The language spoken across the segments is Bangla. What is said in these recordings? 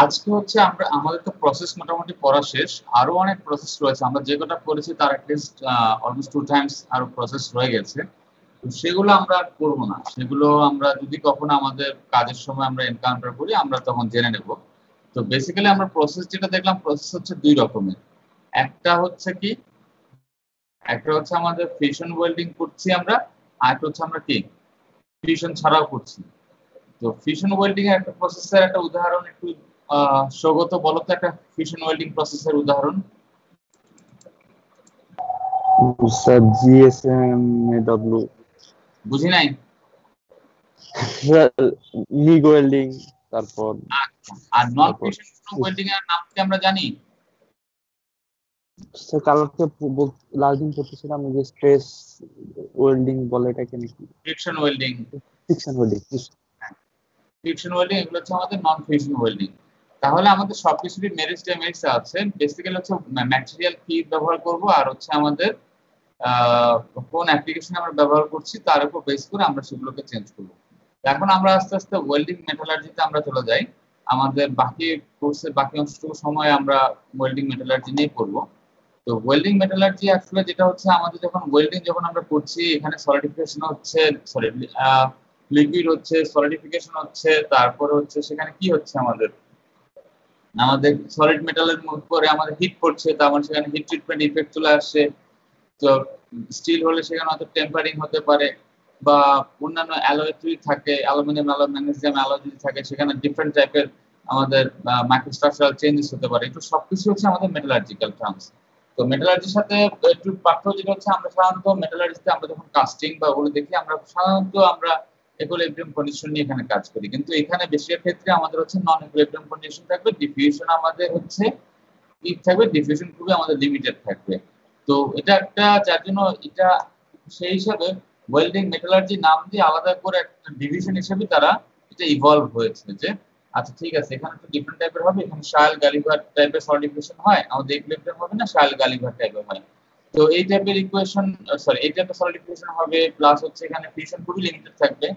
আজকে হচ্ছে আমরা আমাদের তো প্রসেস মোটামুটি পড়া শেষ, আরো অনেক প্রসেস রয়েছে। আমরা যে কটা করেছি তার অ্যাটলিস্ট অলমোস্ট 2 টাইমস আরো প্রসেস রয়ে গেছে। তো সেগুলো আমরা আর করবো না, সেগুলো আমরা যদি কখনো আমাদের কাজের সময় আমরা এনকাউন্টার করি আমরা তখন জেনে নেব। তো বেসিক্যালি আমরা প্রসেস যেটা দেখলাম, প্রসেস হচ্ছে দুই রকমের। একটা হচ্ছে কি, একটা হচ্ছে আমাদের ফিউশন ওয়েল্ডিং করছি আমরা, আর একটা হচ্ছে আমরা কি ফিউশন ছাড়াও করছি। তো ফিউশন ওয়েল্ডিং এর একটা প্রসেসের একটা উদাহরণ একটু সৌগত বলো তো, একটা ফিউশন ওয়েল্ডিং প্রসেসের উদাহরণ। স্যার জিএসএমডব্লিউ, বুঝি নাই। মিগ ওয়েল্ডিং, তারপর আর নন ফিউশন ওয়েল্ডিং এর নাম কি আমরা জানি? স্যার কালকে লাস্ট দিন পড়তেছিলাম যে স্ট্রেস ওয়েল্ডিং বলে এটাকে নাকি, friction welding. Friction welding. Friction welding এগুলো হচ্ছে আমাদের নন ফিউশন ওয়েল্ডিং। তাহলে আমাদের সবকিছুরই মেরিটস ডেমেরিটস আছে। বেসিক্যালি হচ্ছে ম্যাটেরিয়াল কি ব্যবহার করব, আর হচ্ছে আমাদের কোন অ্যাপ্লিকেশন আমরা ব্যবহার করছি তার উপর বেস করে আমরা সেগুলোকে চেঞ্জ করব। এখন আমরা আস্তে আস্তে ওয়েল্ডিং মেটালার্জিতে আমরা চলে যাই। আমাদের বাকি কোর্সের বাকি অংশটুকু সময় আমরা ওয়েল্ডিং মেটালার্জি নিয়ে পড়বো। তো ওয়েল্ডিং মেটালার্জি আসলে যেটা হচ্ছে, আমাদের যখন ওয়েল্ডিং যখন আমরা করছি, এখানে সলিডিফিকেশন হচ্ছে, সরি লিকুইড হচ্ছে, সলিডিফিকেশন হচ্ছে, তারপরে হচ্ছে সেখানে কি হচ্ছে, আমাদের আমাদের সলিড মেটালের উপরে আমাদের হিট পড়ছে, তার মানে সেখানে হিট ট্রিটমেন্ট ইফেক্ট চলে আসছে। তো স্টিল হলে সেখানে হয়তো টেম্পারিং হতে পারে, বা অন্যান্য অ্যালয় যদি থাকে, অ্যালুমিনিয়াম অ্যালয়, ম্যাগনেসিয়াম অ্যালয় যদি থাকে, সেখানে ডিফারেন্ট টাইপের আমাদের মাইক্রোস্ট্রাকচারাল চেঞ্জেস হতে পারে। একটু সবকিছু হচ্ছে আমাদের মেটালার্জিক্যাল টার্মস। তো মেটালার্জির সাথে একটু পার্থক্য যেটা হচ্ছে, আমরা সাধারণত মেটালার্জিতে আমরা যখন কাস্টিং বা ওগুলো দেখি, আমরা সাধারণত আমরা ইকুইলিব্রিয়াম কন্ডিশন নিয়ে এখানে কাজ করি, কিন্তু এখানে বেশিরভাগ ক্ষেত্রে আমাদের হচ্ছে নন ইকুইলিব্রিয়াম কন্ডিশন থাকবে, ডিফিউশন আমাদের হচ্ছে ই থাকবে, ডিফিউশন খুবই আমাদের লিমিটেড থাকবে। তো এটা একটা, যার জন্য এটা সেই হিসাবে ওয়েল্ডিং মেটালার্জি নাম দিয়ে আলাদা করে একটা ডিভিশন হিসেবে তারা এটা ইভলভ হয়েছে, যে আচ্ছা ঠিক আছে, এখানে তো ডিফারেন্ট টাইপের হবে, এখানে শায়াল গালিভার টাইপের সলিডিফিকেশন হয়, আমাদের ইকুইলিব্রিয়াম হবে না, শায়াল গালিভার টাইপের হয়। তো এই টাইপের ইকুয়েশন, সরি এই টাইপের সলিডিফিকেশন হবে, প্লাস হচ্ছে এখানে ফিউশন খুবই লিমিটেড থাকবে,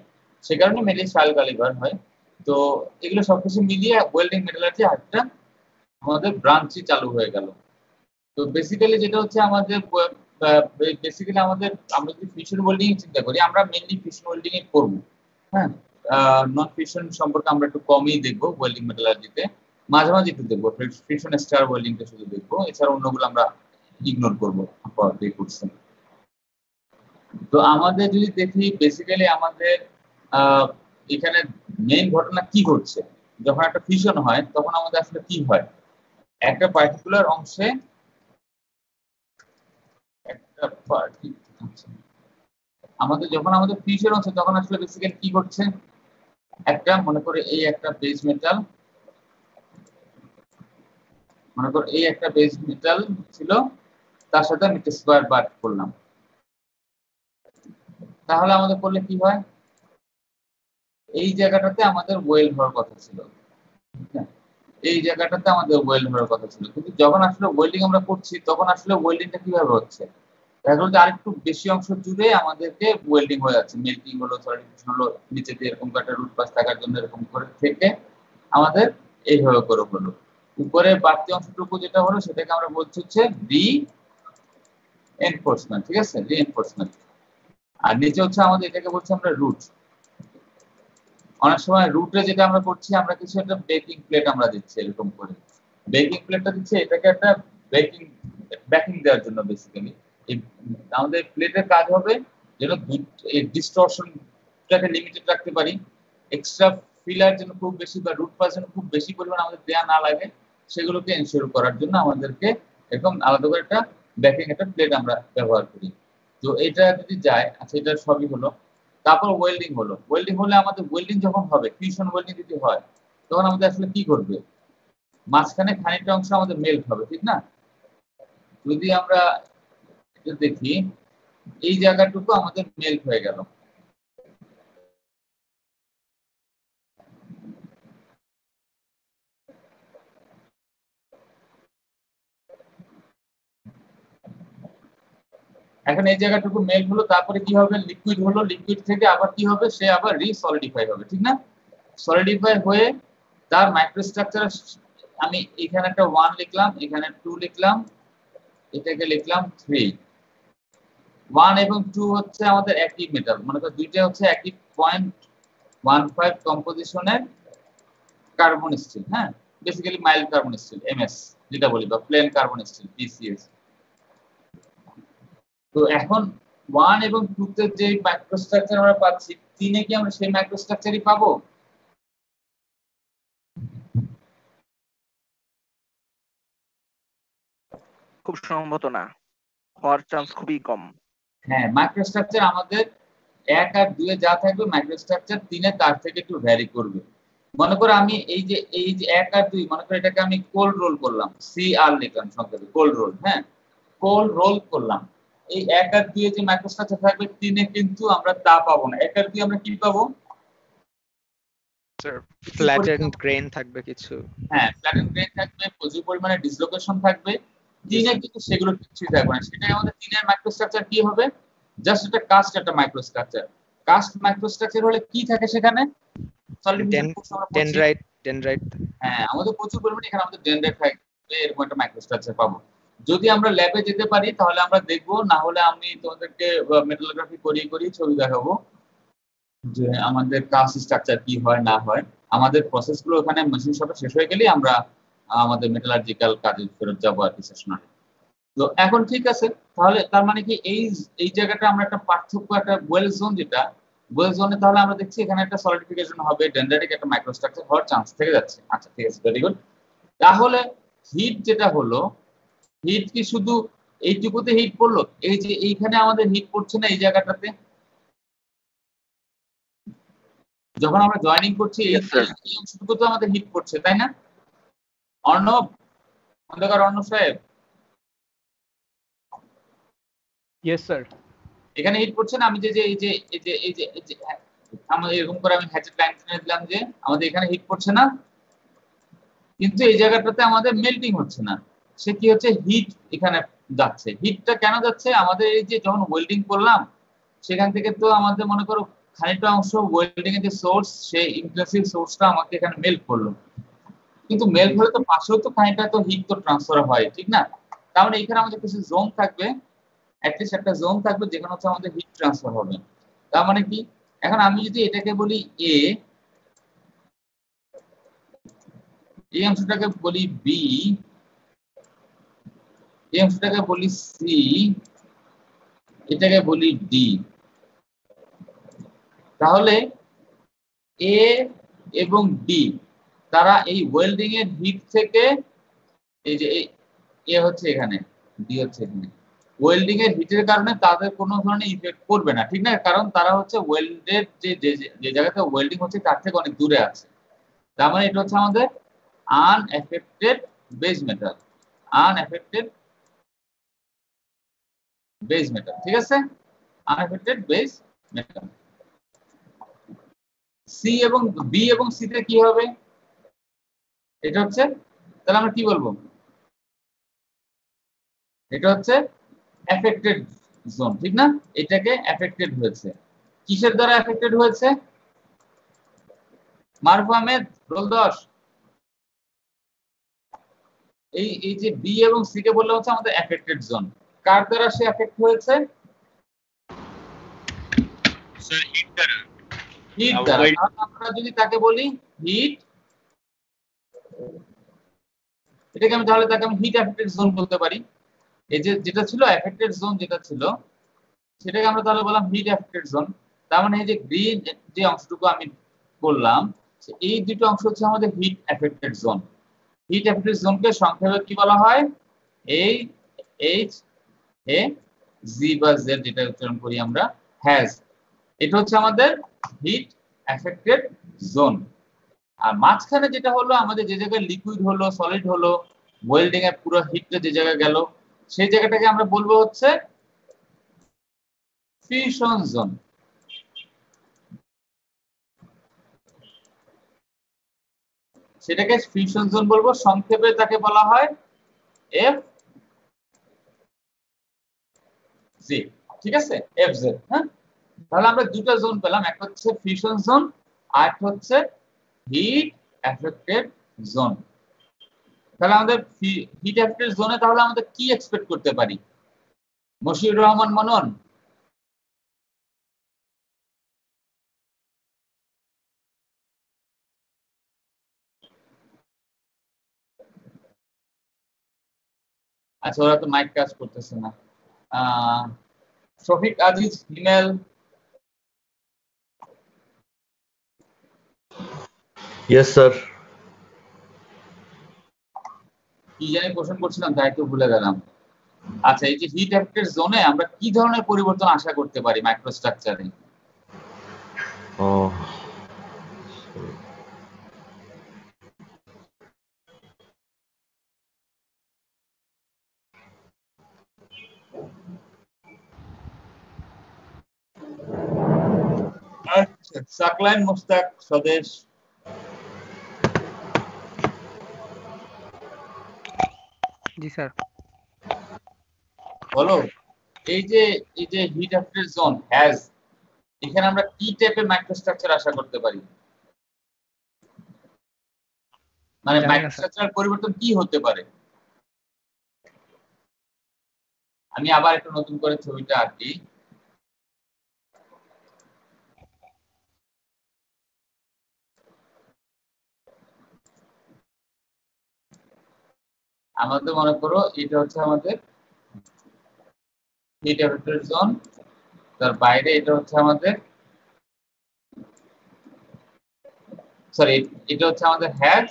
সে কারণে মেনলি শায়াল গালিভার হয়। তো এগুলো সবকিছু মিলিয়ে ওয়েল্ডিং মেটালার্জি একটা আমাদের ব্রাঞ্চই চালু হয়ে গেল। তো বেসিক্যালি যেটা হচ্ছে আমাদের, বেসিক্যালি আমাদের, আমরা যদি ফিউশন ওয়েল্ডিং চিন্তা করি, আমরা মেইনলি ফিউশন ওয়েল্ডিং এ করব। হ্যাঁ, নন ফিউশন সম্পর্কে আমরা একটু কমই দেখবো ওয়েল্ডিং মেটালার্জিতে, মাঝে মাঝে একটু দেখবো ফিউশন স্টার ওয়েল্ডিংটা শুধু দেখবো, এছাড়া অন্যগুলো আমরা ইগনোর করবো এই কোর্সে। তো আমাদের যদি দেখি বেসিক্যালি আমাদের এখানে মেইন ঘটনা কি ঘটছে, যখন একটা ফিউশন হয় তখন আমাদের আসলে কি হয়, একটা পার্টিকুলার অংশে একটা পার্টি, আমাদের যখন আমাদের ফিউশন হচ্ছে তখন আসলে বেসিক্যালি কি ঘটছে, একটা মনে করে এই একটা বেস মেটাল, মনে করো এই একটা বেস মেটাল ছিল, তার সাথে আমি একটা স্কয়ার বার করলাম, তাহলে আমাদের করলে কি হয়, এই জায়গাটাতে আমাদের ওয়েল্ড হওয়ার কথা ছিল, এই জায়গাটাতে আমাদের ওয়েল্ড হওয়ার কথা ছিল, কিন্তু যখন আসলে ওয়েল্ডিং আমরা করছি তখন আসলে ওয়েল্ডিংটা কিভাবে হচ্ছে, দেখা গেল যে আরেকটু বেশি অংশ জুড়ে আমাদেরকে ওয়েল্ডিং হয়ে যাচ্ছে, মেল্টিং হলো, সলিডিফিকেশন হলো, নিচে দিয়ে এরকম একটা রুট পাস থাকার জন্য এরকম করে থেকে আমাদের এইভাবে করে হলো। উপরে বাড়তি অংশটুকু যেটা হলো সেটাকে আমরা বলছি হচ্ছে রিএনফোর্সমেন্ট, ঠিক আছে, রিএনফোর্সমেন্ট। আর নিচে হচ্ছে আমাদের এটাকে বলছি আমরা রুট। অনেক সময় রুটে যেটা আমরা করছি, আমরা কিছু একটা বেকিং প্লেট আমরা দিচ্ছি, এরকম করে বেকিং প্লেটটা দিচ্ছি, এটাকে একটা বেকিং ব্যাকিং দেওয়ার জন্য। বেসিক্যালি এই আমাদের প্লেটের কাজ হবে যেন এই ডিস্টরশনটাকে লিমিটেড রাখতে পারি, এক্সট্রা ফিলার যেন খুব বেশি বা রুট পাস যেন খুব বেশি পরিমাণ আমাদের দেয়া না লাগে, সেগুলোকে এনশিওর করার জন্য আমাদেরকে এরকম আলাদা করে একটা ব্যাকিং একটা প্লেট আমরা ব্যবহার করি। তো এটা যদি যায়, আচ্ছা এটা সবই হলো। তারপর ওয়েল্ডিং হলো, ওয়েল্ডিং হলে আমাদের ওয়েল্ডিং যখন হবে, ফিউশন ওয়েল্ডিং যদি হয়, তখন আমাদের আসলে কি ঘটবে, মাঝখানে খানিকটা অংশ আমাদের মেল্ট হবে, ঠিক না? যদি আমরা দেখি এই জায়গাটুকু আমাদের মেল্ট হয়ে গেল, এখন এই জায়গাটুকু মেল্ট হলো, তারপরে কি হবে, লিকুইড হলো, লিকুইড থেকে আবার কি হবে, সে আবার রিসলিডিফাই হবে, ঠিক না? সলিডিফাই হয়ে তার মাইক্রোস্ট্রাকচার আমি এখানে একটা 1 লিখলাম, এখানে 2 লিখলাম, এটাকে লিখলাম 3। 1 এবং 2 হচ্ছে আমাদের একই মেটাল, মনে করো দুইটা হচ্ছে একই 0.15 কম্পোজিশনের কার্বন স্টিল, হ্যাঁ, basically mild carbon still MS যেটা বলি, বা প্লেন কার্বন স্টিল পিসিএস। তো এখন 1 এবং 2 তে যে মাইক্রোস্ট্রাকচার আমরা পাচ্ছি, 3 এ কি আমরা সেই মাইক্রোস্ট্রাকচারই পাবো? খুব সম্ভবত না, হওয়ার চান্স খুবই কম। হ্যাঁ, মাইক্রোস্ট্রাকচার আমাদের 1 আর 2 এ যা থাকবে মাইক্রোস্ট্রাকচার 3 এ তার থেকে একটু ভ্যারি করবে। মনে করো আমি এই যে 1 আর 2, মনে করো এটাকে আমি কোল্ড রোল করলাম, সিআর লিখলাম সংক্ষেপে, কোল্ড রোল, হ্যাঁ, কোল্ড রোল করলাম। এই 1 আর 2 এ যে মাইক্রোস্ট্রাকচার থাকবে 3 এ কিন্তু আমরা তা পাবো না। 1 আর 2 আমরা কি পাবো? স্যার ফ্ল্যাটেন্ড গ্রেন থাকবে কিছু। হ্যাঁ, ফ্ল্যাটেন্ড গ্রেন থাকবে, প্রচুর পরিমাণে ডিসলোকেশন থাকবে। 3 এ কিন্তু সেগুলো কিছুই থাকবে না। সেটাই আমাদের 3 এর মাইক্রোস্ট্রাকচার কি হবে? জাস্ট একটা কাস্ট একটা মাইক্রোস্ট্রাকচার। কাস্ট মাইক্রোস্ট্রাকচার হলে কি থাকে সেখানে? ডেনড্রাইট। হ্যাঁ, আমাদের প্রচুর পরিমাণে এখানে আমাদের ডেনড্রাইট থাকবে, এরকম একটা মাইক্রোস্ট্রাকচার পাবো। যদি আমরা ল্যাবে যেতে পারি তাহলে আমরা দেখবো, না হলে আমি তোমাদেরকে মেটালোগ্রাফি করিয়ে ছবি দেখাবো যে আমাদের কাস্ট স্ট্রাকচার কি হয় না হয়। আমাদের প্রসেসগুলো ওখানে মেশিন শপে শেষ হয়ে গেলেই আমরা আমাদের মেটালার্জিক্যাল কাজে ফেরত যাবো আর কি সেশনালে। তো এখন ঠিক আছে, তাহলে তার মানে কি এই জায়গাটা আমরা একটা পার্থক্য, একটা ওয়েল জোন, যেটা ওয়েল জোনে তাহলে আমরা দেখছি এখানে একটা সলিডিফিকেশন হবে, ডেনড্রাইটিক একটা মাইক্রোস্ট্রাকচার হওয়ার চান্স থেকে যাচ্ছে। আচ্ছা ঠিক আছে, ভেরি গুড। তাহলে হিট যেটা হলো, হিট কি শুধু এইটুকুতে হিট পড়লো? এই যে এইখানে আমাদের হিট পড়ছে না এই জায়গাটাতে? যখন আমরা জয়েনিং করছি এই অংশটুকু তো আমাদের হিট পড়ছে, তাই না? অর্ণব, অন্ধকার অর্ণব সাহেব, ইয়েস স্যার। এখানে হিট পড়ছে না? আমি যে আমরা এরকম করে আমি হ্যাচেট লাইন টেনে দিলাম যে আমাদের এখানে হিট পড়ছে না, কিন্তু এই জায়গাটাতে আমাদের মেল্টিং হচ্ছে না। সে কি হচ্ছে? হিট এখানে যাচ্ছে। হিটটা কেন যাচ্ছে? আমাদের এই যে যখন ওয়েল্ডিং করলাম সেখান থেকে তো আমাদের মনে করো খানিকটা অংশ ওয়েল্ডিং এর যে সোর্স, সেই ইনক্লুসিভ সোর্সটা আমাকে এখানে মেল্ট করলো, কিন্তু মেল্ট হলে তো পাশেও তো খানিকটা তো হিট তো ট্রান্সফার হয়, ঠিক না? তার মানে এখানে আমাদের কিছু জোন থাকবে, অ্যাটলিস্ট একটা জোন থাকবে যেখানে হচ্ছে আমাদের হিট ট্রান্সফার হবে। তার মানে কি, এখন আমি যদি এটাকে বলি এ, এই অংশটাকে বলি বি, এই অংশটাকে বলি সি, এটাকে বলি ডি, তাহলে এ এবং ডি তারা এই ওয়েল্ডিং এর হিট থেকে, এই যে এ হচ্ছে এখানে, ডি হচ্ছে এখানে, ওয়েল্ডিং এর হিটের কারণে তাদের কোনো ধরনের ইফেক্ট করবে না, ঠিক না? কারণ তারা হচ্ছে ওয়েল্ডের যে জায়গাতে ওয়েল্ডিং হচ্ছে তার থেকে অনেক দূরে আছে। তার মানে এটা হচ্ছে আমাদের unaffected base metal, unaffected base metal, ঠিক আছে? Unaffected base metal. সি এবং বি এবং সি তে কি হবে? এটা হচ্ছে, তাহলে আমরা কি বলবো? এটা হচ্ছে এফেক্টেড জোন, ঠিক না? এটাকে এফেক্টেড হয়েছে, কিসের দ্বারা এফেক্টেড হয়েছে? মারুফ আহমেদ, রোল 10। এই যে বি এবং সি কে বললে হচ্ছে আমাদের এফেক্টেড জোন। কার দ্বারা সে এফেক্ট হয়েছে? স্যার হিট দ্বারা। হিট দ্বারা। আমরা যদি তাকে বলি হিট, এটাকে আমি তাহলে তাকে আমি হিট এফেক্টেড জোন বলতে পারি। এই যে যেটা ছিল এফেক্টেড জোন, যেটা ছিল সেটাকে আমরা তাহলে বললাম হিট এফেক্টেড জোন। তার মানে এই যে গ্রিন যে অংশটুকু আমি বললাম, এই দুটো অংশ হচ্ছে আমাদের heat affected zone. Heat affected জোনকে সংক্ষেপে কি বলা হয়? এই এইচ এ জি বা জেড যেটা উচ্চারণ করি আমরা, হ্যাজ। এটা হচ্ছে আমাদের হিট এফেক্টেড জোন। আর মাঝখানে যেটা হলো আমাদের যে জায়গায় লিকুইড হলো, সলিড হলো, ওয়েল্ডিং এর পুরো হিটটা যে জায়গায় গেল, সেই জায়গাটাকে আমরা বলবো হচ্ছে ফিউশন জোন। সেটাকে ফিউশন জোন বলবো, সংক্ষেপে তাকে বলা হয় এফ জি, ঠিক আছে? F Z. হ্যাঁ, তাহলে আমরা দুটো জোন পেলাম, একটা হচ্ছে ফিউশন জোন আর একটা হচ্ছে হিট অ্যাফেক্টেড জোন। তাহলে আমাদের হিট অ্যাফেক্টেড জোনে তাহলে আমাদের কি এক্সপেক্ট করতে পারি? মশিউর রহমান মনন, আচ্ছা ওরা তো মাইক কাজ করতেছে না। শফিক আজিজ হিমেল, Yes, sir. কি জানি কোশ্চেন করছিলাম তাই তো ভুলে গেলাম। আচ্ছা এই যে হিট অ্যাফেক্টেড জোনে আমরা কি ধরনের পরিবর্তন আশা করতে পারি মাইক্রোস্ট্রাকচারে? Oh, আচ্ছা সাকলাইন মুস্তাক স্বদেশ, जी सर। বলো এই যে হিট অ্যাফেক্টেড জোন হ্যাজ, এখানে আমরা কি টাইপের মাইক্রোস্ট্রাকচার আশা করতে পারি? মানে জানি না, মাইক্রোস্ট্রাকচারাল পরিবর্তন কি হতে পারে? আমি আবার একটু নতুন করে ছবিটা আঁকি। আমাদের মনে করো এটা হচ্ছে আমাদের হিট অ্যাফেক্টেড জোন, তার বাইরে এটা হচ্ছে আমাদের সরি এটা হচ্ছে আমাদের হ্যাজ,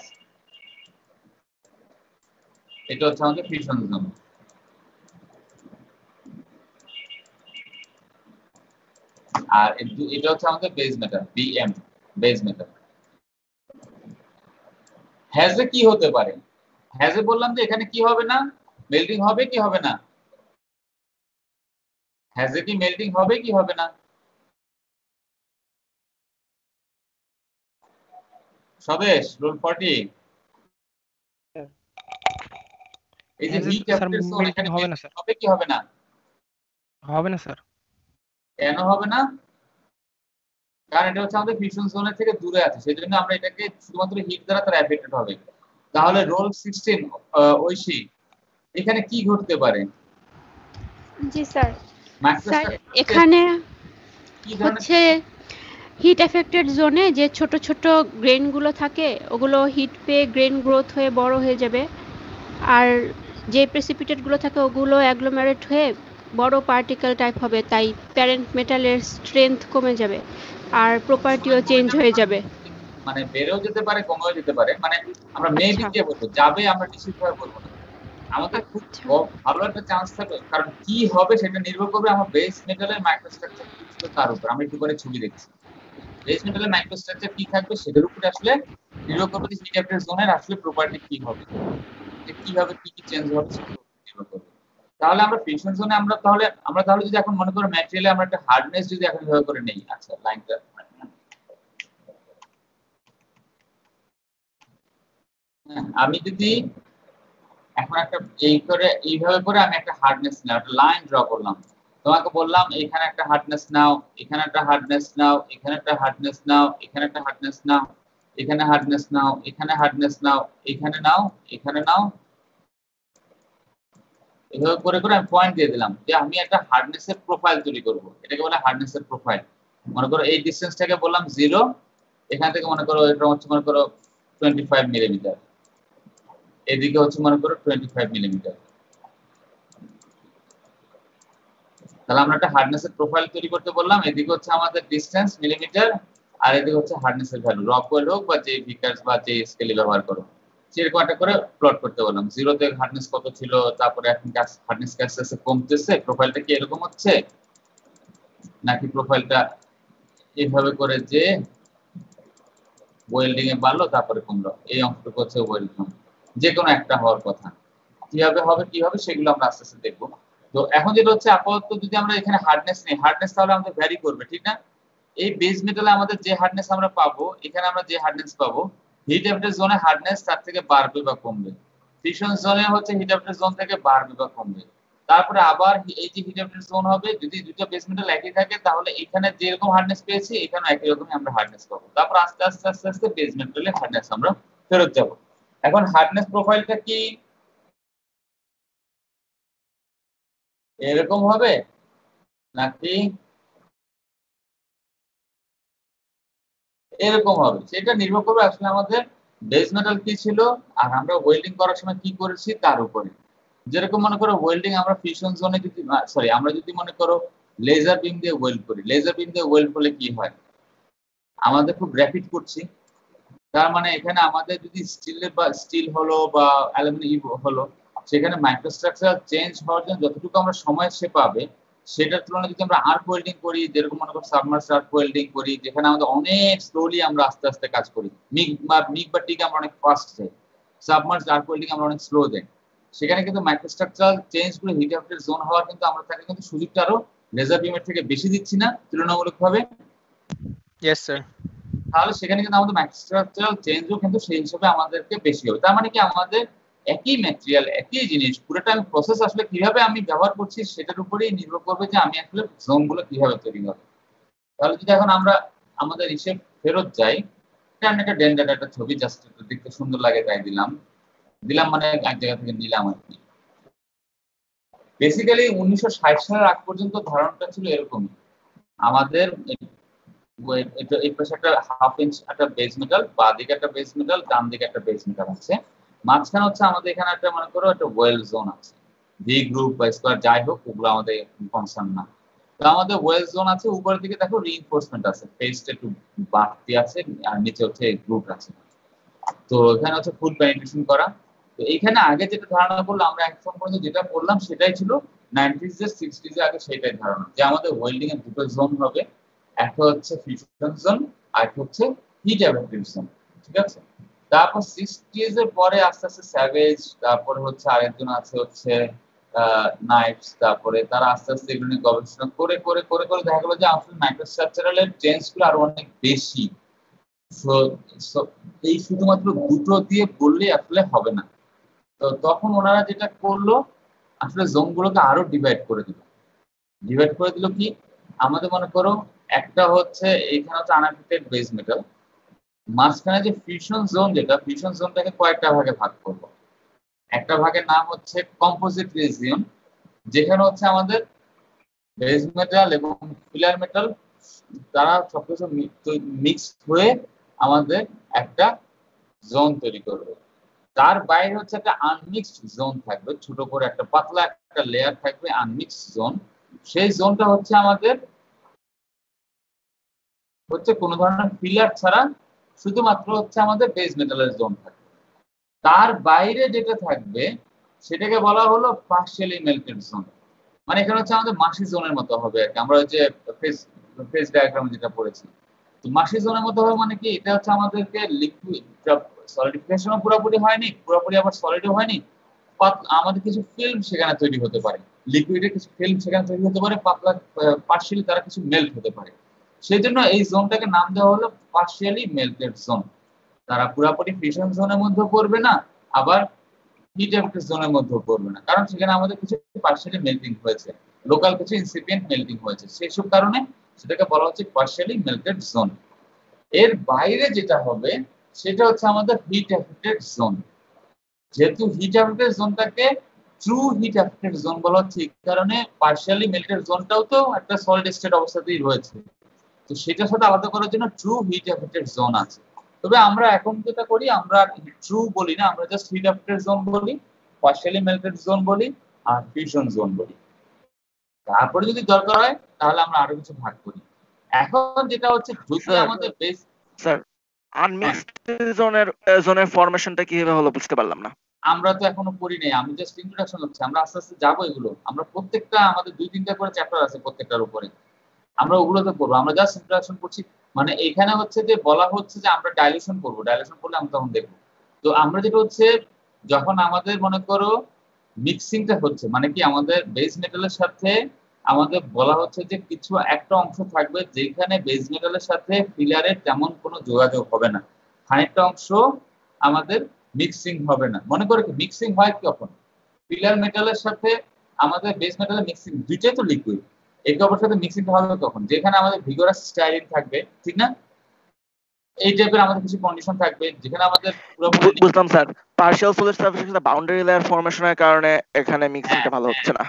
এটা হচ্ছে আমাদের ফিউশন জোন। আর এটা হচ্ছে আমাদের base metal BM, base metal. হ্যাজে কি হতে পারে? হ্যাজে বললাম যে এখানে কি হবে না, মেল্টিং হবে কি হবে না? হ্যাজে কি মেল্টিং হবে কি হবে না? স্বদেশ রোল 40, এই যে হিট স্যার অ্যাফেক্টেড জোন এখানে মেল্টিং হবে না melting স্যার, হবে কি হবে না? হবে না স্যার। কেন হবে না? কারণ এটা হচ্ছে আমাদের ফিউশন জোনের থেকে দূরে আছে, সেজন্য আমরা এটাকে শুধুমাত্র হিট দ্বারা তার এফেক্টেড হবে। তাহলে রোল 16 ঐশী, এখানে কি ঘটতে পারে? জি স্যার। স্যার মাইক্রোস্ট্রাকচার এখানে কি ধরনের হচ্ছে হিট এফেক্টেড জোনে যে ছোট ছোট গ্রেনগুলো থাকে ওগুলো হিট পেয়ে গ্রেন গ্রোথ হয়ে বড় হয়ে যাবে, আর যে প্রেসিপিটেটগুলো থাকে ওগুলো অ্যাগ্লোমেরেট হয়ে বড় পার্টিকেল টাইপ হবে, তাই প্যারেন্ট মেটালের স্ট্রেংথ কমে যাবে আর প্রপার্টিও চেঞ্জ হয়ে যাবে। মানে বেড়েও যেতে পারে কমেও যেতে পারে, মানে আমরা মেবি আচ্ছা। দিয়ে বলবো, যাবে আমরা নিশ্চিত ভাবে বলবো না। আমাদের খুব আচ্ছা। ভালো একটা চান্স থাকবে, কারণ কি হবে সেটা নির্ভর করবে আমার বেস মেটালের মাইক্রোস্ট্রাকচার কি ছিল তার উপর। আমরা একটু করে ছবি দেখছি, বেস মেটালের মাইক্রোস্ট্রাকচার কি থাকবে সেটার উপরে আসলে নির্ভর করবে যে হিট অ্যাফেক্টেড জোনের আসলে প্রপার্টি কি হবে, যে কিভাবে কি কি চেঞ্জ হবে সেটা নির্ভর করবে। তাহলে আমরা ফিউশন জোনে আমরা তাহলে যদি এখন মনে করো ম্যাটেরিয়ালে আমরা একটা হার্ডনেস যদি এখন এভাবে করে নেই, আচ্ছা লাইনটা আমি যদি এখন একটা এইভাবে করে আমি একটা হার্ডনেস নাও, একটা লাইন ড্র করলাম, তোমাকে বললাম এখানে একটা হার্ডনেস নাও, এখানে একটা হার্ডনেস নাও, এখানে একটা হার্ডনেস নাও, এখানে একটা হার্ডনেস নাও, এখানে হার্ডনেস নাও, এখানে হার্ডনেস নাও, এখানে নাও, এখানে নাও, এভাবে করে করে আমি পয়েন্ট দিয়ে দিলাম যে আমি একটা হার্ডনেসের প্রোফাইল তৈরি করব। এটাকে বলে হার্ডনেসের প্রোফাইল। মনে করো এই ডিসটেন্সটাকে বললাম 0, এখান থেকে মনে করো এটা হচ্ছে মনে করো 25 মিলিমিটার, এদিকে হচ্ছে মনে করো 25 মিলিমিটার। তাহলে আমরা একটা হার্ডনেসের প্রোফাইল তৈরি করতে বললাম, এদিকে হচ্ছে আমাদের ডিসটেন্স মিলিমিটার আর এদিকে হচ্ছে হার্ডনেসের ভ্যালু, রকওয়েল হোক বা যে ভিকার্স বা যে স্কেল ব্যবহার করো সেরকম একটা করে প্লট করতে বললাম। 0 তে হার্ডনেস কত ছিল, তারপরে এখন হার্ডনেস আস্তে আস্তে কমতেছে, প্রোফাইলটা কি এরকম হচ্ছে নাকি প্রোফাইলটা এইভাবে করে যে ওয়েল্ডিং এ বাড়লো তারপরে কমলো, এই অংশটুকু হচ্ছে ওয়েল্ডিং, যে কোনো একটা হওয়ার কথা। কিভাবে হবে কি হবে সেগুলো আমরা আস্তে আস্তে দেখবো। তো এখন যেটা হচ্ছে আপাতত যদি আমরা এখানে হার্ডনেস নেই, হার্ডনেস তাহলে আমাদের ভ্যারি করবে, ঠিক না? এই বেস মেটালে আমাদের যে হার্ডনেস আমরা পাবো, এখানে আমরা যে হার্ডনেস পাবো, হিট অ্যাফেক্টেড জোনে হার্ডনেস তার থেকে বাড়বে বা কমবে। ফিউশন জোনে হচ্ছে হিট অ্যাফেক্টেড জোন থেকে বাড়বে বা কমবে। তারপরে আবার এই যে হিট অ্যাফেক্টেড জোন হবে, যদি দুটো বেস মেটাল একই থাকে তাহলে এখানে যেরকম হার্ডনেস পেয়েছি এখানে একই রকমই আমরা হার্ডনেস পাবো। তারপর আস্তে আস্তে আস্তে আস্তে বেস মেটালের হার্ডনেস আমরা ফেরত যাব। এখন হার্ডনেস প্রোফাইলটা কি এরকম হবে নাকি এরকম হবে, সেটা নির্ভর করবে আসলে আমাদের বেস মেটাল কি ছিল আর আমরা ওয়েল্ডিং করার সময় কি করেছি তার উপরে। যেরকম মনে করো ওয়েল্ডিং আমরা ফিউশন জোনে যদি আমরা যদি মনে করো লেজার বিম দিয়ে ওয়েল্ড করি, লেজার বিম দিয়ে ওয়েল্ড করলে কি হয়, আমাদের খুব র্যাপিড করছি, তার মানে এখানে আমাদের যদি স্টিল হলো বা অ্যালুমিনিয়াম হলো, সেখানে মাইক্রোস্ট্রাকচার চেঞ্জ হওয়ার জন্য যতটুকু আমরা সময় সে পাবে সেটার তুলনায় যদি আমরা আর্ক ওয়েল্ডিং করি, যেরকম মনে করো সাবমার্জ আর্ক ওয়েল্ডিং করি, যেখানে আমাদের অনেক স্লোলি আমরা আস্তে আস্তে কাজ করি, মিগ বা টিক আমরা অনেক ফাস্ট যাই, সাবমার্জ আর্ক ওয়েল্ডিং আমরা অনেক স্লো যাই, সেখানে কিন্তু মাইক্রোস্ট্রাকচার চেঞ্জ করে হিট অ্যাফেক্টেড জোন হওয়ার কিন্তু আমরা তাকে কিন্তু সুযোগটা আরো লেজার বিমের থেকে বেশি দিচ্ছি না তুলনামূলকভাবে। Yes sir. তাহলে সেখানে কিন্তু আমাদের মাইক্রোস্ট্রাকচারাল চেঞ্জও কিন্তু সেই হিসেবে আমাদেরকে বেশি হবে। তার মানে কি আমাদের একই ম্যাটেরিয়াল একই জিনিস পুরোটা আমি প্রসেস আসলে কিভাবে আমি ব্যবহার করছি সেটার উপরেই নির্ভর করবে যে আমি আসলে জোনগুলো কিভাবে তৈরি হবে। তাহলে যদি এখন আমরা আমাদের হিসেব ফেরত যাই, এটা আমি একটা ডেন্ডার একটা ছবি জাস্ট দেখতে সুন্দর লাগে তাই দিলাম মানে এক জায়গা থেকে নিলাম আর কি। বেসিক্যালি 1960 সালের আগ পর্যন্ত ধারণাটা ছিল এরকমই, আমাদের এই পাশে একটা হাফ ইঞ্চ একটা বেস মেটাল, বা দিকে একটা বেস মেটাল, ডান দিকে একটা বেস মেটাল আছে, মাঝখানে হচ্ছে আমাদের এখানে একটা মনে করো একটা ওয়েল জোন আছে, ভি গ্রুপ বা স্কয়ার যাই হোক ওগুলো আমাদের কনসার্ন না। তো আমাদের ওয়েল জোন আছে, উপরের দিকে দেখো রিইনফোর্সমেন্ট আছে, ফেসটা একটু বাড়তি আছে আর নিচে হচ্ছে গ্রুপ আছে। তো এখানে হচ্ছে ফুল পেনিট্রেশন করা। তো এইখানে আগে যেটা ধারণা করলো আমরা এখন পর্যন্ত যেটা করলাম সেটাই ছিল 90s 60s আগে সেটাই ধারণা, যে আমাদের ওয়েল্ডিং এর দুটো জোন হবে, একটা হচ্ছে ফিউশন জোন আর একটা হচ্ছে হিট অ্যাফেক্টেড জোন, ঠিক আছে। তারপর 60s এর পরে আস্তে আস্তে স্যাভেজ, তারপরে হচ্ছে আরেকজন আছে হচ্ছে নাইটস, তারপরে তারা আস্তে আস্তে এগুলো নিয়ে গবেষণা করে করে করে করে দেখা গেলো যে আসলে মাইক্রোস্ট্রাকচারাল এর চেঞ্জগুলো আরো অনেক বেশি। এই শুধুমাত্র দুটো দিয়ে বললেই আসলে হবে না। তো তখন ওনারা যেটা করলো আসলে জোনগুলোকে আরো ডিভাইড করে দিল কি, আমাদের মনে করো একটা হচ্ছে এইখানে হচ্ছে আনঅ্যাফেক্টেড বেস মেটাল, মাঝখানে যে ফিউশন জোন, যেটা ফিউশন জোনটাকে কয়েকটা ভাগে ভাগ করব। একটা ভাগের নাম হচ্ছে কম্পোজিট রিজিয়ন, যেখানে হচ্ছে আমাদের বেস মেটাল এবং ফিলার মেটাল তারা সবকিছু মিক্স হয়ে আমাদের একটা জোন তৈরি করবে। তার বাইরে হচ্ছে একটা আনমিক্সড জোন থাকবে, ছোট করে একটা পাতলা একটা লেয়ার থাকবে আনমিক্সড জোন, সেই জোনটা হচ্ছে আমাদের হচ্ছে কোন ধরনের ফিলার ছাড়া শুধুমাত্র হচ্ছে আমাদের বেস মেটালের জোন থাকবে। তার বাইরে যেটা থাকবে সেটাকে বলা হলো পার্শিয়ালি মেল্টেড জোন, মানে এখানে হচ্ছে আমাদের মাসি জোনের মতো হবে আর কি, আমরা ওই যে ফেজ ডায়াগ্রাম যেটা পড়েছি। তো মাসি জোনের মতো হবে মানে কি, এটা হচ্ছে আমাদেরকে লিকুইড সলিডিফিকেশনও পুরোপুরি হয়নি, পুরোপুরি আবার সলিডও হয়নি, আমাদের কিছু ফিল্ম সেখানে তৈরি হতে পারে, লিকুইডের কিছু ফিল্ম সেখানে তৈরি হতে পারে, পাতলা পার্শিয়ালি তারা কিছু মেল্ট হতে পারে, সেই জন্য এই জোনটাকে নাম দেওয়া হলো পার্শিয়ালি মেল্টেড জোন। তারা পুরোপুরি ফিউশন জোনের মধ্যে পড়বে না, আবার হিট অ্যাফেক্টেড জোনের মধ্যে পড়বে না, কারণ সেখানে আমাদের কিছু পার্শিয়ালি মেল্টিং হয়েছে, লোকাল কিছু ইনসিপিয়েন্ট মেল্টিং হয়েছে, সেই সব কারণে সেটাকে বলা হচ্ছে পার্শিয়ালি মেল্টেড জোন। এর বাইরে যেটা হবে সেটা হচ্ছে আমাদের হিট অ্যাফেক্টেড জোন। যেহেতু হিট অ্যাফেক্টেড জোনটাকে ট্রু হিট অ্যাফেক্টেড জোন বলা হচ্ছে, এই কারণে পার্শিয়ালি মেল্টেড জোনটাও তো একটা সলিড স্টেট অবস্থাতেই রয়েছে, তো সেটার সাথে আলাদা করার জন্য ট্রু হিট অ্যাফেক্টেড জোন আছে। তবে আমরা এখন যেটা করি আমরা ট্রু বলি না, আমরা জাস্ট হিট অ্যাফেক্টেড জোন বলি, পার্শিয়ালি মেল্টেড জোন বলি আর ফিউশন জোন বলি। তারপরে যদি দরকার হয় তাহলে আমরা আরো কিছু ভাগ করি। এখন যেটা হচ্ছে যদি আমাদের বেস স্যার আনমিক্সড জোনের ফরমেশনটা কিভাবে হলো বুঝতে পারলাম না। আমরা তো এখনো পড়ি নাই, আমি জাস্ট ইন্ট্রোডাকশন হচ্ছে, আমরা আস্তে আস্তে যাবো এগুলো, আমরা প্রত্যেকটা আমাদের 2-3টা করে চ্যাপ্টার আছে প্রত্যেকটার উপরে, আমরা ওগুলোতে পড়বো, আমরা জাস্ট ইন্ট্রোডাকশন করছি। মানে এখানে হচ্ছে যে বলা হচ্ছে যে আমরা ডাইলিউশন করবো, ডাইলিউশন করলে আমরা তখন দেখবো। তো আমরা যেটা হচ্ছে যখন আমাদের মনে করো মিক্সিংটা হচ্ছে, মানে কি আমাদের বেস মেটালের সাথে আমাদের বলা হচ্ছে যে কিছু একটা অংশ থাকবে যেখানে বেস মেটালের সাথে ফিলারের তেমন কোনো যোগাযোগ হবে না, খানিকটা অংশ আমাদের মিক্সিং হবে না। মনে করো কি মিক্সিং হয় কখন, ফিলার মেটালের সাথে আমাদের বেস মেটালের মিক্সিং দুইটাই তো লিকুইড, একে অপরের সাথে মিক্সিং হবে কখন, যেখানে আমাদের ভিগোরাস স্টাইরিন থাকবে, ঠিক না? এই টাইপের আমাদের কিছু কন্ডিশন থাকবে যেখানে আমাদের পুরোপুরি বুঝলাম স্যার, পার্শিয়াল সলিড সারফেসের সাথে বাউন্ডারি লেয়ার ফরমেশনের কারণে এখানে মিক্সিংটা ভালো হচ্ছে না।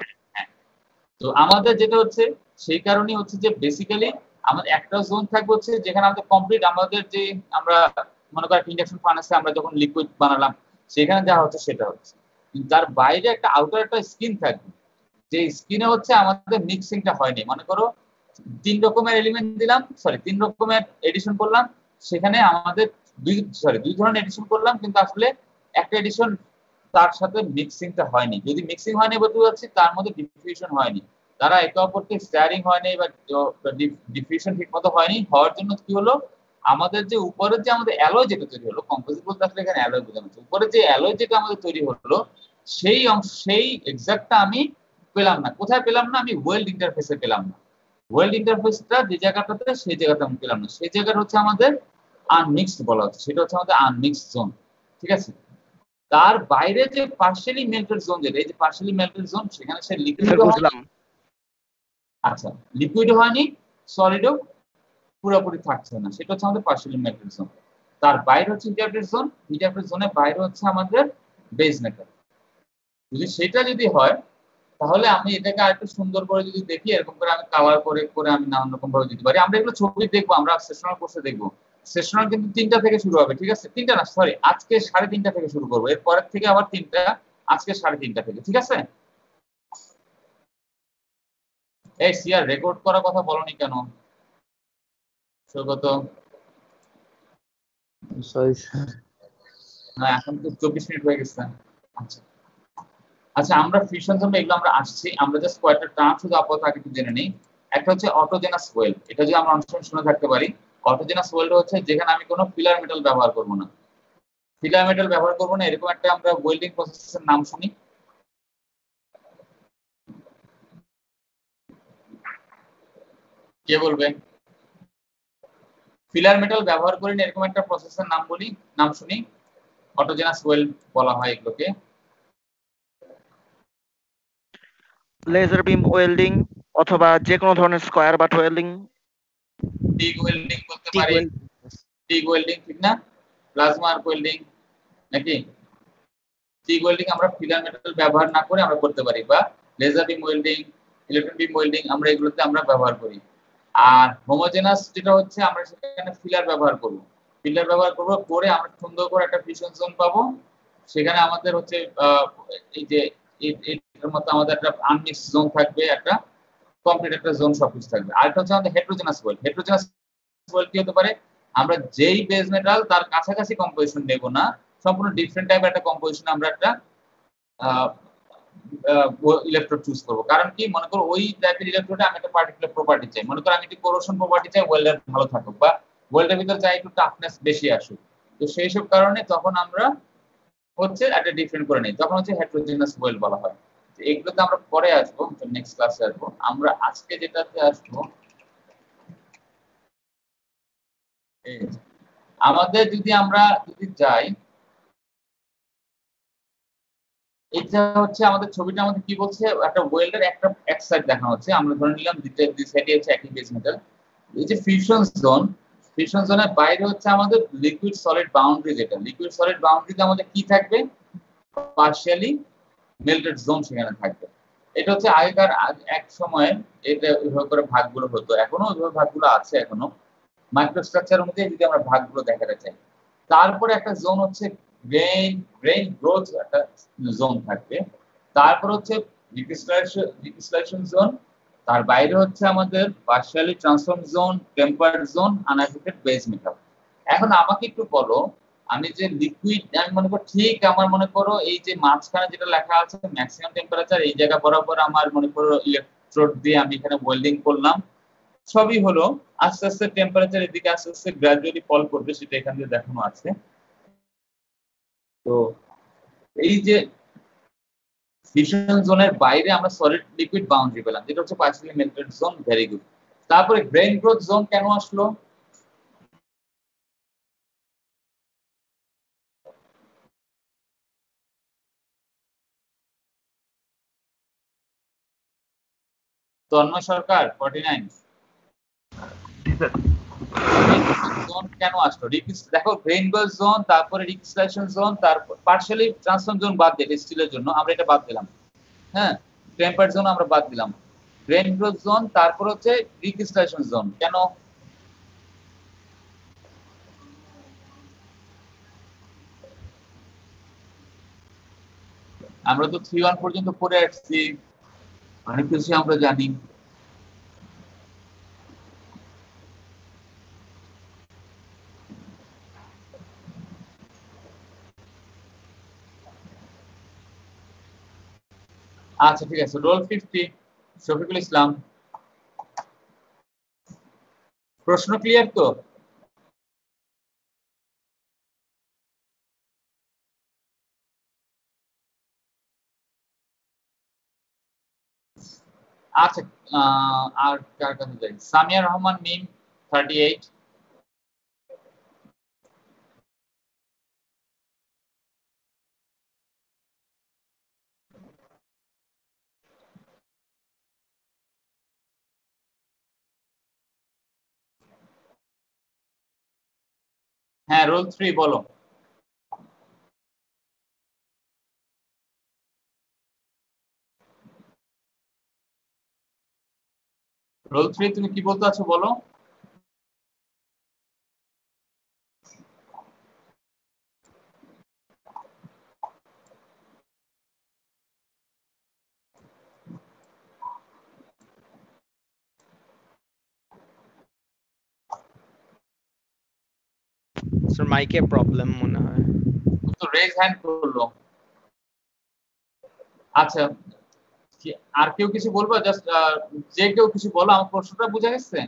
তো আমাদের যেটা হচ্ছে সেই কারণেই হচ্ছে যে বেসিক্যালি আমাদের একটা জোন থাকবে হচ্ছে যেখানে আমাদের কমপ্লিট আমাদের যে আমরা মনে করি ইন্ডাকশন ফার্নেসে আমরা যখন লিকুইড বানালাম সেখানে যা হচ্ছে সেটা হচ্ছে, কিন্তু তার বাইরে একটা আউটার একটা স্কিন থাকবে, যে স্কিনে হচ্ছে আমাদের মিক্সিংটা হয়নি। মনে করো 3 রকমের এলিমেন্ট দিলাম, সরি 3 রকমের এডিশন করলাম, সেখানে আমাদের দুই ধরনের এডিশন করলাম, কিন্তু আসলে একটা এডিশন তার সাথে মিক্সিংটা হয়নি। যদি মিক্সিং হয়নি বলতে যাচ্ছি তার মধ্যে ডিফিউশন হয়নি, তারা একে অপরকে স্টারিং হয়নি বা ডিফিউশন ঠিক মতো হয়নি, হওয়ার জন্য কি হলো আমাদের যে উপরের যে আমাদের অ্যালয় যেটা তৈরি হলো, কম্পোজিট বলতে আসলে এখানে অ্যালয় বোঝানো হচ্ছে, উপরে যে অ্যালয় যেটা আমাদের তৈরি হলো সেই অংশ সেই এক্সাক্টটা আমি পেলাম না। কোথায় পেলাম না? আমি ওয়েল্ড ইন্টারফেসে পেলাম না। ওয়েল্ড ইন্টারফেসটা যে জায়গাটাতে সেই জায়গাতে আমি পেলাম না, সেই জায়গাটা হচ্ছে আমাদের আনমিক্সড বলা হচ্ছে, সেটা হচ্ছে আমাদের আনমিক্সড জোন, ঠিক আছে? তার বাইরে যে পার্শিয়ালি মেল্টেড জোন, যেটা এই যে পার্শিয়ালি মেল্টেড জোন, সেখানে সে লিকুইড বুঝলাম। আচ্ছা লিকুইড হয়নি, সলিডও পুরোপুরি থাকছে না, সেটা হচ্ছে আমাদের পার্শিয়ালি মেল্টেড জোন। তার বাইরে হচ্ছে হিট জোন, হিট জোনের বাইরে হচ্ছে আমাদের বেস মেটাল। যদি সেটা যদি হয় তাহলে আমি এটাকে আরেকটু সুন্দর করে যদি দেখি, এরকম করে আমি কালার করে করে আমি নানান রকম ভাবে দিতে পারি। আমরা এগুলো ছবি দেখবো, আমরা সেশনাল কোর্সে দেখবো। সেশনাল কিন্তু 3টা থেকে শুরু হবে, ঠিক আছে? 3টা না, সরি, আজকে 3:30 থেকে শুরু করবো, এর পরের থেকে আবার 3টা, আজকে 3:30 থেকে, ঠিক আছে? এই সিয়ার রেকর্ড করার কথা বলনি কেন সৈকত? Sorry sir. না এখন তো 24 মিনিট হয়ে গেছে। আচ্ছা আচ্ছা, আমরা ফিউশন জন্য এগুলো আমরা আসছি, আমরা জাস্ট কয়েকটা টার্ম শুধু আপাতত আগে একটু জেনে নিই। একটা হচ্ছে অটোজেনাস ওয়েল্ড, এটা যদি আমরা অনেক সময় শুনে থাকতে পারি। অটোজেনাস ওয়েল্ড হচ্ছে যেখানে আমি কোনো ফিলার মেটাল ব্যবহার করব না, ফিলার মেটাল ব্যবহার করব না, এরকম একটা আমরা ওয়েল্ডিং প্রসেসের নাম শুনি। কে বলবে? ফিলার মেটাল ব্যবহার করি না এরকম একটা প্রসেসের নাম বলি, নাম শুনি। অটোজেনাস ওয়েল্ড বলা হয় এগুলোকে। লেজার বিম ওয়েল্ডিং অথবা যে কোনো ধরনের square but welding. TIG welding বলতে টিক পারি, ওয়েল্ড। টিগ ওয়েল্ডিং ঠিক না? প্লাজমা আর্ক ওয়েল্ডিং নাকি? টিগ ওয়েল্ডিং আমরা ফিলার মেটাল ব্যবহার না করে আমরা করতে পারি, বা লেজার বিম ওয়েল্ডিং, ইলেকট্রন বিম ওয়েল্ডিং আমরা এগুলোতে আমরা ব্যবহার করি। আর হোমোজেনাস যেটা হচ্ছে আমরা সেখানে ফিলার ব্যবহার করব, ফিলার ব্যবহার করব করে আমরা সুন্দর করে একটা ফিউশন জোন পাবো। সেখানে আমাদের হচ্ছে এই যে এটার মতো আমাদের একটা আনমিক্স জোন থাকবে, একটা কমপ্লিট একটা জোন সবকিছু থাকবে। আরেকটা হচ্ছে আমাদের হেটেরোজেনাস ওয়েল্ড। হেটেরোজেনাস ওয়েল্ড কি হতে পারে? আমরা যেই বেস মেটাল তার কাছাকাছি কম্পোজিশন নেব না, সম্পূর্ণ ডিফারেন্ট টাইপের একটা কম্পোজিশন আমরা একটা ইলেকট্রোড চুজ করব। কারণ কি, মনে করো ওই টাইপের ইলেকট্রোডে আমি একটা পার্টিকুলার প্রপার্টি চাই, মনে করো আমি একটু কোরোশন প্রপার্টি চাই, ওয়েল্ডার ভালো থাকুক, বা ওয়েল্ডের ভিতর চাই একটু টাফনেস বেশি আসুক। তো সেই সব কারণে তখন আমরা হচ্ছে একটা ডিফারেন্ট করে নিই, তখন হচ্ছে হেটেরোজেনাস ওয়েল্ড বলা হয়। এগুলোতে আমরা পরে আসবো, নেক্সট ক্লাসে আসবো। আমরা আজকে যেটাতে আসবো, আমাদের যদি আমরা যদি যাই, এটা হচ্ছে আমাদের ছবিটা আমাদের কি বলছে, একটা ওয়েল্ডের একটা এক সাইড দেখানো হচ্ছে, আমরা ধরে নিলাম দুই সাইডে হচ্ছে একই বেস মেটাল। এই যে ফিউশন জোন, ফিউশন জোনের বাইরে হচ্ছে আমাদের লিকুইড সলিড বাউন্ডারি, যেটা লিকুইড সলিড বাউন্ডারিতে আমাদের কি থাকবে? পার্শিয়ালি মেল্টেড জোন সেখানে থাকবে। এটা হচ্ছে আগেকার এক সময়ে এটা ওইভাবে করে ভাগগুলো হতো, এখনো ওইভাবে ভাগগুলো আছে, এখনো মাইক্রোস্ট্রাকচার অনুযায়ী যদি আমরা ভাগগুলো দেখাতে চাই। তারপরে একটা জোন হচ্ছে গ্রেইন গ্রোথ, একটা জোন থাকবে। তারপর হচ্ছে ডিক্রিস্টালাইজেশন জোন। তার বাইরে হচ্ছে আমাদের partially transform zone, tempered zone, unaffected base metal. এখন আমাকে একটু বলো, আমি যে লিকুইড, আমি মনে করো ঠিক আমার মনে করো এই যে মাঝখানে যেটা লেখা আছে ম্যাক্সিমাম টেম্পারেচার, এই জায়গা বরাবর আমার মনে করো ইলেকট্রোড দিয়ে আমি এখানে ওয়েল্ডিং করলাম, সবই হলো। আস্তে আস্তে টেম্পারেচার এদিকে আস্তে আস্তে গ্র্যাজুয়ালি ফল করবে, সেটা এখান দিয়ে দেখানো আছে। তো এই যে ফিউশন জোনের বাইরে আমরা সলিড লিকুইড বাউন্ডারি পেলাম, যেটা হচ্ছে partially melted zone, very good. তারপরে গ্রেইন গ্রোথ জোন কেন আসলো? তন্ময় সরকার 49 জোন কেন আসলো? দেখো গ্রেইন-বেস জোন, তারপরে রিক্রিস্টালেশন জোন, তারপর পার্শিয়ালি ট্রান্সফর্ম জোন বাদ দিয়ে স্টিলের জন্য আমরা এটা বাদ দিলাম। হ্যাঁ, টেম্পার জোন আমরা বাদ দিলাম, গ্রেইন গ্রোথ জোন, তারপর হচ্ছে রিক্রিস্টালেশন জোন। কেন? আমরা তো 3-1 পর্যন্ত পড়ে আসছি, অনেক কিছু আমরা জানি। আচ্ছা ঠিক আছে, রোল 50 শফিকুল ইসলাম। প্রশ্ন ক্লিয়ার তো? আচ্ছা, আর কার কাছে যাই? সামিয়া রহমান মিম 38। হ্যাঁ, রোল 3 বলো। রোল 3 তুমি কি বলতে আছো বলো। স্যার মাইকে প্রবলেম মনে হয়। তো রেজ হ্যান্ড করলো। আচ্ছা, আর কেউ কিছু বলবো? জাস্ট যে কেউ কিছু বলো, আমার প্রশ্নটা বুঝা গেছে?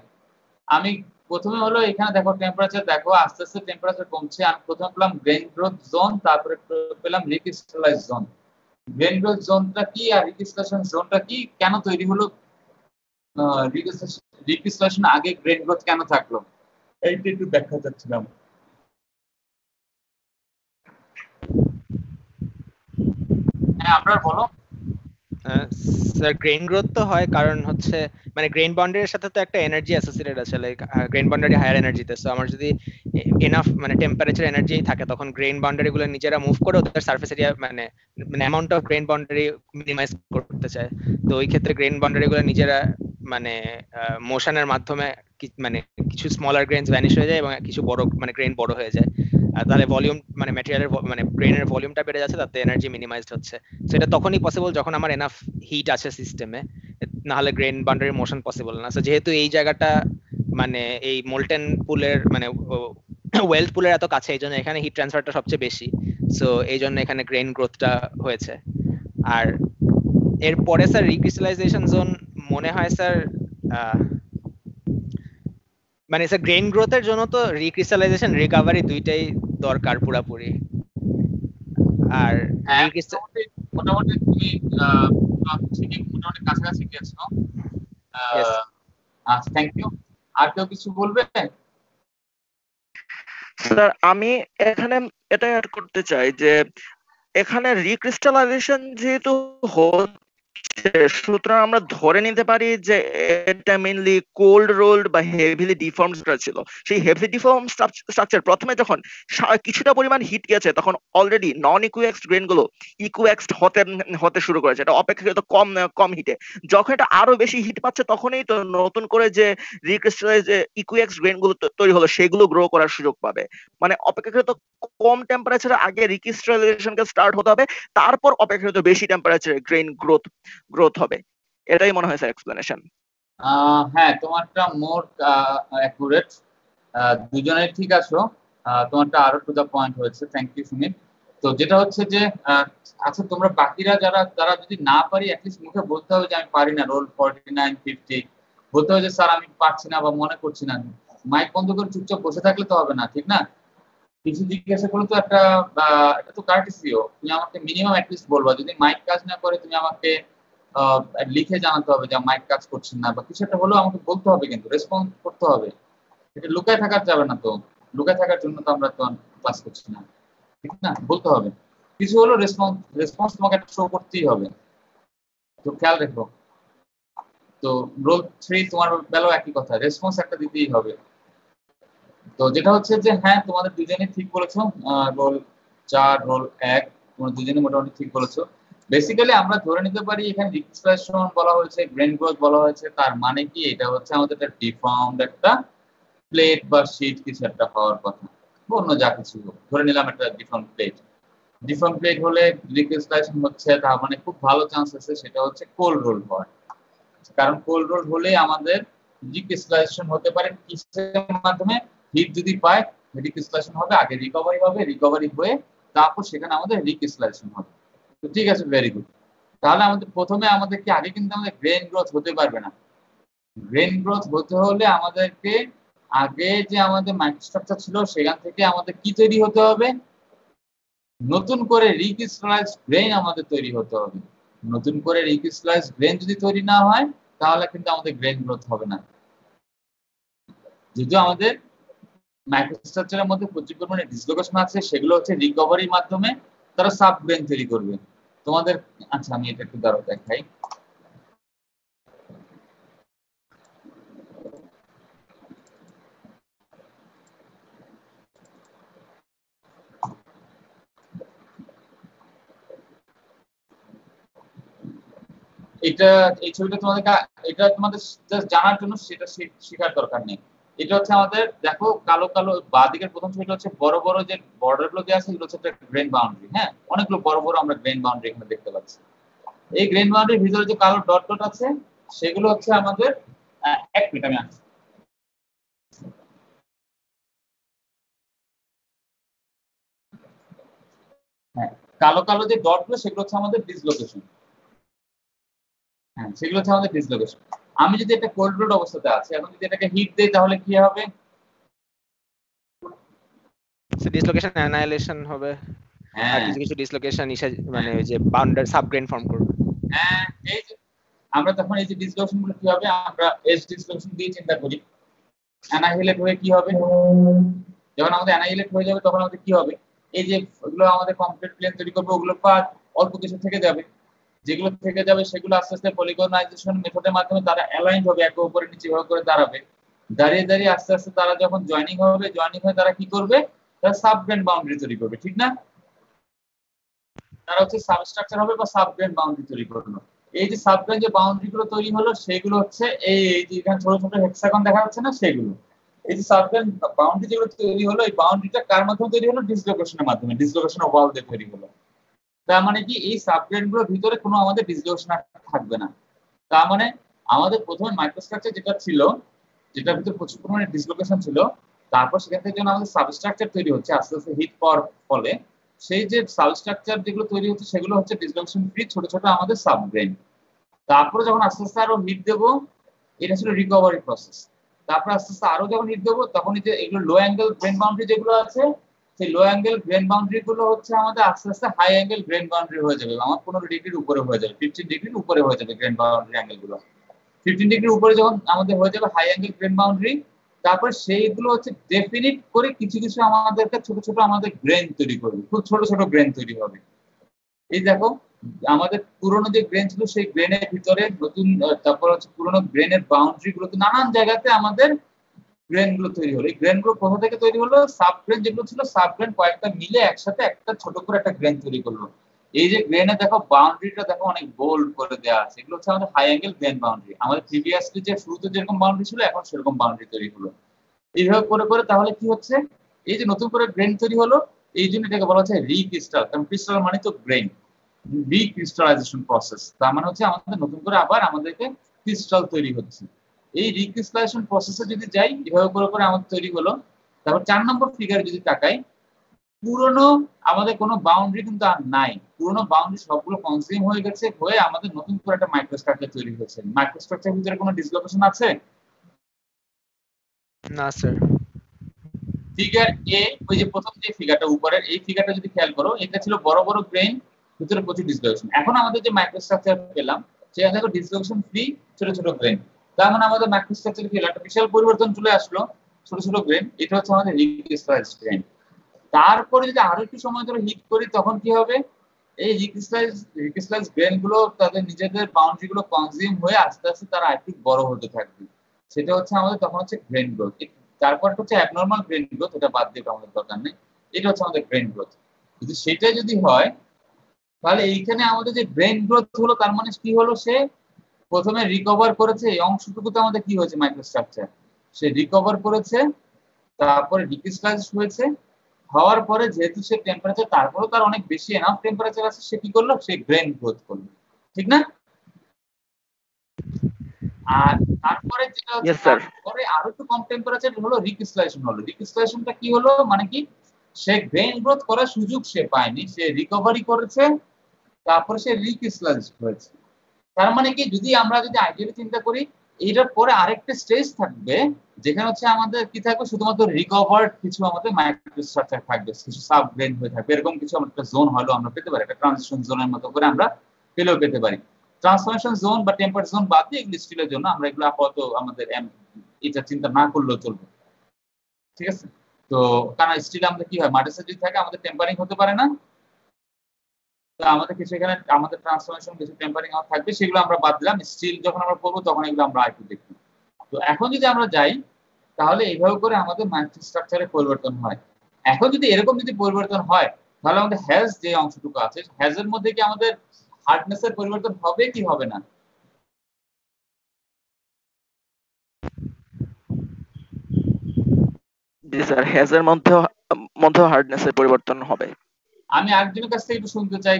আমি প্রথমে হলো এখানে দেখো টেম্পারেচার, দেখো আস্তে আস্তে টেম্পারেচার কমছে। আমি প্রথমে পেলাম গ্রেইন গ্রোথ জোন, তারপরে পেলাম রিক্রিস্টালাইজ জোন। গ্রেইন গ্রোথ জোনটা কি আর রিক্রিস্টালেশন জোনটা কি, কেন তৈরি হলো, রিক্রিস্টালেশন আগে গ্রেইন গ্রোথ কেন থাকলো, এইটা একটু ব্যাখ্যা চাচ্ছিলাম। হ্যাঁ, আপনার বলো। স্যার গ্রেইন গ্রোথ তো হয় কারণ হচ্ছে মানে গ্রেইন বাউন্ডারির সাথে তো একটা এনার্জি অ্যাসোসিয়েটেড আছে, লাইক গ্রেইন বাউন্ডারি হায়ার এনার্জিতে। সো আমার যদি এনাফ মানে টেম্পারেচার এনার্জি থাকে তখন গ্রেইন বাউন্ডারি গুলো নিজেরা মুভ করে ওদের সারফেস এরিয়া মানে amount of grain boundary minimize করতে চায়। তো ওই ক্ষেত্রে গ্রেইন বাউন্ডারি গুলো নিজেরা মানে মোশনের মাধ্যমে মানে কিছু স্মলার গ্রেইনস ভ্যানিশ হয়ে যায় এবং কিছু বড় মানে গ্রেইন বড় হয়ে যায়। তাহলে ভলিউম মানে ম্যাটেরিয়ালের মানে ব্রেনের ভলিউমটা বেড়ে যাচ্ছে, তাতে এনার্জি মিনিমাইজড হচ্ছে। সেটা তখনই পসিবল যখন আমার এনাফ হিট আছে সিস্টেমে, না হলে গ্রেইন বাউন্ডারি মোশন পসিবল না। সো যেহেতু এই জায়গাটা মানে এই মোল্টেন পুলের মানে ওয়েলথ পুলের এত কাছে, এই জন্য এখানে হিট ট্রান্সফারটা সবচেয়ে বেশি। সো এই জন্য এখানে গ্রেইন গ্রোথটা হয়েছে। আর এরপরে স্যার রিক্রিস্টালাইজেশন জোন মনে হয় স্যার মানে স্যার গ্রেইন গ্রোথের জন্য তো রিক্রিস্টালাইজেশন রিকভারি দুইটাই দরকার পুরাপুরি। আর হ্যাঁ, মোটামুটি তুমি ঠিকই মোটামুটি কাছাকাছি গেছো। আচ্ছা, থ্যাংক ইউ। আর কেউ কিছু বলবে? স্যার আমি এখানে এটা অ্যাড করতে চাই যে এখানে রিক্রিস্টালাইজেশন যেহেতু হচ্ছে, সুতরাং আমরা ধরে নিতে পারি যে এটা মেইনলি কোল্ড রোলড বা হেভিলি ডিফর্ম স্ট্রাকচার ছিল। সেই হেভিলি ডিফর্ম স্ট্রাকচার প্রথমে যখন কিছুটা পরিমাণ হিট গেছে তখন অলরেডি নন ইকুয়েক্সড গ্রেন গুলো ইকুয়েক্সড হতে শুরু করেছে, এটা অপেক্ষাকৃত কম হিটে। যখন এটা আরো বেশি হিট পাচ্ছে তখনই তো নতুন করে যে রিক্রিস্টালাইজ ইকুয়েক্সড গ্রেন গুলো তৈরি হলো সেগুলো গ্রো করার সুযোগ পাবে। মানে অপেক্ষাকৃত কম টেম্পারেচারে আগে রিক্রিস্টালাইজেশনকে স্টার্ট হতে হবে, তারপর অপেক্ষাকৃত বেশি টেম্পারেচারে গ্রেন গ্রোথ হবে। এটাই মনে হয় স্যার এক্সপ্লেনেশন। হ্যাঁ, তোমারটা মোর অ্যাকুরেট, দুজনের ঠিক আছো। তোমারটা আরো টু দা পয়েন্ট হয়েছে, থ্যাংক ইউ সুমিত। তো যেটা হচ্ছে যে আচ্ছা, তোমরা বাকিরা যারা যদি না পারি অ্যাটলিস্ট মুখে বলতে হবে যে আমি পারি না, রোল 49 50 বলতে হবে যে স্যার আমি পারছি না বা মনে করছি না। মাইক বন্ধ করে চুপচাপ বসে থাকলে তো হবে না, ঠিক না? কিছু জিজ্ঞাসা করলে তো এটা তো কার্টিসিও, তুমি আমাকে মিনিমাম অ্যাটলিস্ট বলবা। যদি মাইক কাজ না করে তুমি আমাকে লিখে জানাতে হবে যে মাইক কাজ করছে না বা কিছু একটা হলেও আমাকে বলতে হবে, কিন্তু রেসপন্স করতে হবে। এটা লুকায় থাকা যাবে না তো, লুকায় থাকার জন্য তো আমরা তো ক্লাস করছি না, ঠিক না? বলতে হবে কিছু হলো, রেসপন্স তোমাকে একটা শো করতেই হবে, তো খেয়াল রেখো। তো রোল 3 তোমার বেলাও একই কথা, রেসপন্স একটা দিতেই হবে। তো যেটা হচ্ছে যে হ্যাঁ তোমাদের দুজনেই ঠিক বলেছো, রোল 4 রোল 1 তোমরা দুজনেই মোটামুটি ঠিক বলেছো। বেসিক্যালি আমরা ধরে নিতে পারি এখানে রিক্রিস্টালেশন বলা হয়েছে, গ্রেন গ্রোথ বলা হয়েছে, তার মানে কি এটা হচ্ছে আমাদের একটা ডিফর্মড একটা প্লেট বা শীট কিছু একটা হওয়ার কথা, অন্য যা কিছু হোক, ধরে নিলাম একটা ডিফর্ম প্লেট। ডিফর্ম প্লেট হলে রিক্রিস্টালেশন হচ্ছে, তার মানে খুব ভালো চান্স আছে সেটা হচ্ছে কোল্ড রোল হওয়ার, কারণ কোল্ড রোল হলে আমাদের রিক্রিস্টালেশন হতে পারে কিসের মাধ্যমে, হিট যদি পায় রিক্রিস্টালেশন হবে, আগে রিকভারি হবে, রিকভারি হয়ে তারপর সেখানে আমাদের রিক্রিস্টালেশন হবে। তো ঠিক আছে, ভেরি গুড। তাহলে আমাদের প্রথমে আমাদেরকে আগে কিন্তু আমাদের গ্রেন গ্রোথ হতে পারবে না। গ্রেন গ্রোথ হতে হলে আমাদেরকে আগে যে আমাদের মাইক্রোস্ট্রাকচার ছিল সেখান থেকে আমাদের কি তৈরি হতে হবে, নতুন করে রিক্রিস্টালাইজড গ্রেন আমাদের তৈরি হতে হবে। নতুন করে রিক্রিস্টালাইজড গ্রেন যদি তৈরি না হয় তাহলে কিন্তু আমাদের গ্রেন গ্রোথ হবে না। যদিও আমাদের মাইক্রোস্ট্রাকচারের মধ্যে প্রচুর পরিমাণে ডিসলোকেশন আছে, সেগুলো হচ্ছে রিকভারির মাধ্যমে তারা সাব গ্রেন তৈরি করবে তোমাদের। আচ্ছা আমি এটা একটু দাঁড়াও দেখাই। এটা এই ছবিটা তোমাদের এটা তোমাদের জাস্ট জানার জন্য, সেটা শেখার দরকার নেই। এটা হচ্ছে আমাদের দেখো কালো কালো বাঁদিকের প্রথম ছবিটা হচ্ছে বড় বড় যে বর্ডার গুলো দেওয়া আছে, এগুলো হচ্ছে একটা গ্রেন বাউন্ডারি। হ্যাঁ, অনেকগুলো বড় বড় আমরা গ্রেন বাউন্ডারি এখানে দেখতে পাচ্ছি। এই গ্রেন বাউন্ডারির ভিতরে যে কালো ডট ডট আছে সেগুলো হচ্ছে আমাদের এক মিনিট আমি আসছি। হ্যাঁ, কালো কালো যে ডট গুলো সেগুলো হচ্ছে আমাদের ডিসলোকেশন। হ্যাঁ, সেগুলো হচ্ছে আমাদের ডিসলোকেশন। আমি যদি একটা কোল্ড রোড অবস্থাতে আছি, এখন যদি এটাকে হিট দেই তাহলে কি হবে? ডিসলোকেশন অ্যানাইলেশন হবে, আর হ্যাঁ কিছু কিছু ডিসলোকেশন মানে ওই যে বাউন্ডারি সাবগ্রেন ফর্ম করবে। হ্যাঁ, এই যে আমরা তখন এই যে ডিসলোকেশন গুলো কি হবে, আমরা এস ডিসলোকেশন দিয়ে চিন্তা করি। অ্যানাহিলেট হয়ে কি হবে, যখন আমাদের অ্যানাহিলেট হয়ে যাবে তখন আমাদের কি হবে, এই যে ওগুলো আমাদের কমপ্লিট প্লেন তৈরি করবে, ওগুলো পার্ট অল্প কিছু থেকে যাবে, যেগুলো থেকে যাবে সেগুলো আস্তে আস্তে পলিগনাইজেশন মেথডের মাধ্যমে তারা অ্যালাইন হবে, একে উপরে নিচে ভাবে করে দাঁড়াবে। দাঁড়িয়ে দাঁড়িয়ে আস্তে আস্তে তারা যখন জয়েনিং হবে, জয়েনিং হয়ে তারা কি করবে, তারা সাবগ্রেন বাউন্ডারি তৈরি করবে, ঠিক না? তারা হচ্ছে সাবস্ট্রাকচার হবে বা সাবগ্রেন বাউন্ডারি তৈরি করবে। এই যে সাবগ্রেন যে বাউন্ডারি গুলো তৈরি হলো সেগুলো হচ্ছে এই যে এখানে ছোট ছোট হেক্সাগন দেখা যাচ্ছে না, সেগুলো এই যে সাবগ্রেন বাউন্ডারি যেগুলো তৈরি হলো, এই বাউন্ডারিটা কার মাধ্যমে তৈরি হলো, ডিসলোকেশনের মাধ্যমে, ডিসলোকেশন ওয়াল দিয়ে তৈরি হলো। তার মানে কি এই সাবগ্রেন গুলোর ভিতরে কোনো আমাদের ডিসলোকেশন থাকবে না। তার মানে আমাদের প্রথমে মাইক্রোস্ট্রাকচার যেটা ছিল, যেটার ভিতরে প্রচুর পরিমাণে ডিসলোকেশন ছিল, তারপর সেখান থেকে যখন আমাদের সাবস্ট্রাকচার তৈরি হচ্ছে আস্তে আস্তে হিট পাওয়ার ফলে, সেই যে সাবস্ট্রাকচার যেগুলো তৈরি হচ্ছে সেগুলো হচ্ছে ডিসলোকেশন ফ্রি ছোট ছোট আমাদের সাবগ্রেন। তারপরে যখন আস্তে আস্তে আরো হিট দেবো, এটা ছিল রিকভারি প্রসেস। তারপর আস্তে আস্তে আরো যখন হিট দেবো তখন এই যে এগুলো লো অ্যাঙ্গেল গ্রেন বাউন্ডারি যেগুলো আছে, সেই লো অ্যাঙ্গেল গ্রেন বাউন্ডারি গুলো হচ্ছে আমাদের আস্তে আস্তে হাই অ্যাঙ্গেল গ্রেন বাউন্ডারি হয়ে যাবে, আমার 15 ডিগ্রির উপরে হয়ে যাবে, 15 ডিগ্রির উপরে হয়ে যাবে গ্রেন বাউন্ডারি অ্যাঙ্গেল গুলো। 15 ডিগ্রির উপরে যখন আমাদের হয়ে যাবে হাই অ্যাঙ্গেল গ্রেন বাউন্ডারি, তারপর সেইগুলো হচ্ছে ডেফিনিট করে কিছু কিছু আমাদেরকে ছোট ছোট আমাদের গ্রেন তৈরি করবে, খুব ছোট ছোট গ্রেন তৈরি হবে। এই দেখো আমাদের পুরনো যে গ্রেন ছিল সেই গ্রেনের ভিতরে নতুন, তারপর হচ্ছে পুরনো গ্রেনের বাউন্ডারি গুলোতে নানান জায়গাতে আমাদের গ্রেন গুলো তৈরি হলো। এই গ্রেন গুলো কোথা থেকে তৈরি হলো, সাব গ্রেন যেগুলো ছিল, সাব গ্রেন কয়েকটা মিলে একসাথে একটা ছোট করে একটা গ্রেন তৈরি করলো। এই যে গ্রেনে দেখো বাউন্ডারিটা দেখো অনেক বোল্ড করে দেওয়া আছে, এগুলো হচ্ছে আমাদের হাই অ্যাঙ্গেল গ্রেন বাউন্ডারি। আমাদের প্রিভিয়াসলি যে শুরুতে যেরকম বাউন্ডারি ছিল এখন সেরকম বাউন্ডারি তৈরি হলো। এইভাবে করে করে তাহলে কি হচ্ছে, এই যে নতুন করে গ্রেন তৈরি হলো, এই জন্য এটাকে বলা হচ্ছে রিক্রিস্টাল। কারণ ক্রিস্টাল মানে তো গ্রেন, রিক্রিস্টালাইজেশন প্রসেস, তার মানে হচ্ছে আমাদের নতুন করে আবার আমাদেরকে ক্রিস্টাল তৈরি হচ্ছে। এই রিক্রিস্টালাইজেশন প্রসেসে যদি যাই, এভাবে করে করে আমাদের তৈরি হলো। তারপর 4 নম্বর ফিগার যদি তাকাই, পুরনো আমাদের কোনো বাউন্ডারি কিন্তু আর নাই, পুরনো বাউন্ডারি সবগুলো কনজিউম হয়ে গেছে, হয়ে আমাদের নতুন করে একটা মাইক্রোস্ট্রাকচার তৈরি হয়েছে। মাইক্রোস্ট্রাকচারের ভিতরে কোনো ডিসলোকেশন আছে না স্যার। ফিগার এ, ওই যে প্রথম যে ফিগারটা উপরের এই ফিগারটা যদি খেয়াল করো, এটা ছিল বড় বড় গ্রেন, ভিতরে প্রচুর ডিসলোকেশন। এখন আমাদের যে মাইক্রোস্ট্রাকচার পেলাম সেখানে দেখো ডিসলোকেশন ফ্রি ছোট ছোট গ্রেন। তার মানে আমাদের মাইক্রোস্ট্রাকচারে কি হলো, একটা বিশাল পরিবর্তন চলে আসলো, ছোট ছোট গ্রেন। এটা হচ্ছে আমাদের রিক্রিস্টালাইজড গ্রেন। তারপরে যদি আরো একটু সময় ধরে হিট করি তখন কি হবে, এই রিক্রিস্টালাইজ গ্রেন গুলো তাদের নিজেদের বাউন্ডারি গুলো কনজিউম হয়ে আস্তে আস্তে তারা একটু বড় হতে থাকবে, সেটা হচ্ছে আমাদের তখন হচ্ছে গ্রেন গ্রোথ। তারপর হচ্ছে অ্যাবনর্মাল গ্রেন গ্রোথ, এটা বাদ দিয়ে আমাদের দরকার নেই, এটা হচ্ছে আমাদের গ্রেন গ্রোথ। যদি সেটা যদি হয় তাহলে এইখানে আমাদের যে গ্রেন গ্রোথ হলো তার মানে কি হলো, সে প্রথমে রিকভার করেছে, এই অংশটুকুতে আমাদের কি হয়েছে মাইক্রোস্ট্রাকচার, সে রিকভার করেছে, তারপরে ডিক্রিস্টালাইজ হয়েছে, হওয়ার পরে যেহেতু সে টেম্পারেচার তারপরেও তার অনেক বেশি এনাফ টেম্পারেচার আছে, সে কি করলো, সে গ্রেন গ্রোথ করলো, ঠিক না? আর তারপরে যেটা হচ্ছে তারপরে আরো একটু কম টেম্পারেচার হলো রিক্রিস্টালাইজেশন হলো। রিক্রিস্টালাইজেশনটা কি হলো, মানে কি সে গ্রেন গ্রোথ করার সুযোগ সে পায়নি, সে রিকভারি করেছে, তারপরে সে রিক্রিস্টালাইজ হয়েছে। তার মানে কি যদি আমরা আইডিয়ালি চিন্তা করি, এইটার পরে আরেকটা স্টেজ থাকবে যেখানে হচ্ছে আমাদের কি থাকবে, শুধুমাত্র রিকভার্ড কিছু আমাদের মাইক্রোস্ট্রাকচার থাকবে, কিছু সাব গ্রেন হয়ে থাকবে, এরকম কিছু একটা জোন হলো আমরা পেতে পারি, একটা ট্রানজিশন জোনের মতো করে আমরা পেলেও পেতে পারি। ট্রান্সফরমেশন জোন বা টেম্পারেচার জোন বাদ দিয়ে এগুলো স্টিলের জন্য আমরা এগুলো আপাতত আমাদের এটা চিন্তা না করলেও চলবে, ঠিক আছে? তো কারণ স্টিল আমাদের কি হয়, মাটির সাথে যদি থাকে আমাদের টেম্পারিং হতে পারে না, তো আমাদের কিছু এখানে আমাদের ট্রান্সফরমেশন কিছু টেম্পারিং থাকবে, সেগুলো আমরা বাদ দিলাম। স্টিল যখন আমরা পড়বো তখন এগুলো আমরা একটু দেখব। তো এখন যদি আমরা যাই তাহলে এইভাবে করে আমাদের মাইক্রোস্ট্রাকচারে পরিবর্তন হয়। এখন যদি এরকম যদি পরিবর্তন হয় তাহলে আমাদের হ্যাজ যে অংশটুকু আছে, হ্যাজের মধ্যে কি আমাদের হার্ডনেসের পরিবর্তন হবে কি হবে না? জি স্যার, হ্যাজের মধ্যে হার্ডনেসের পরিবর্তন হবে। আমি আরেকজনের কাছ থেকে একটু শুনতে চাই,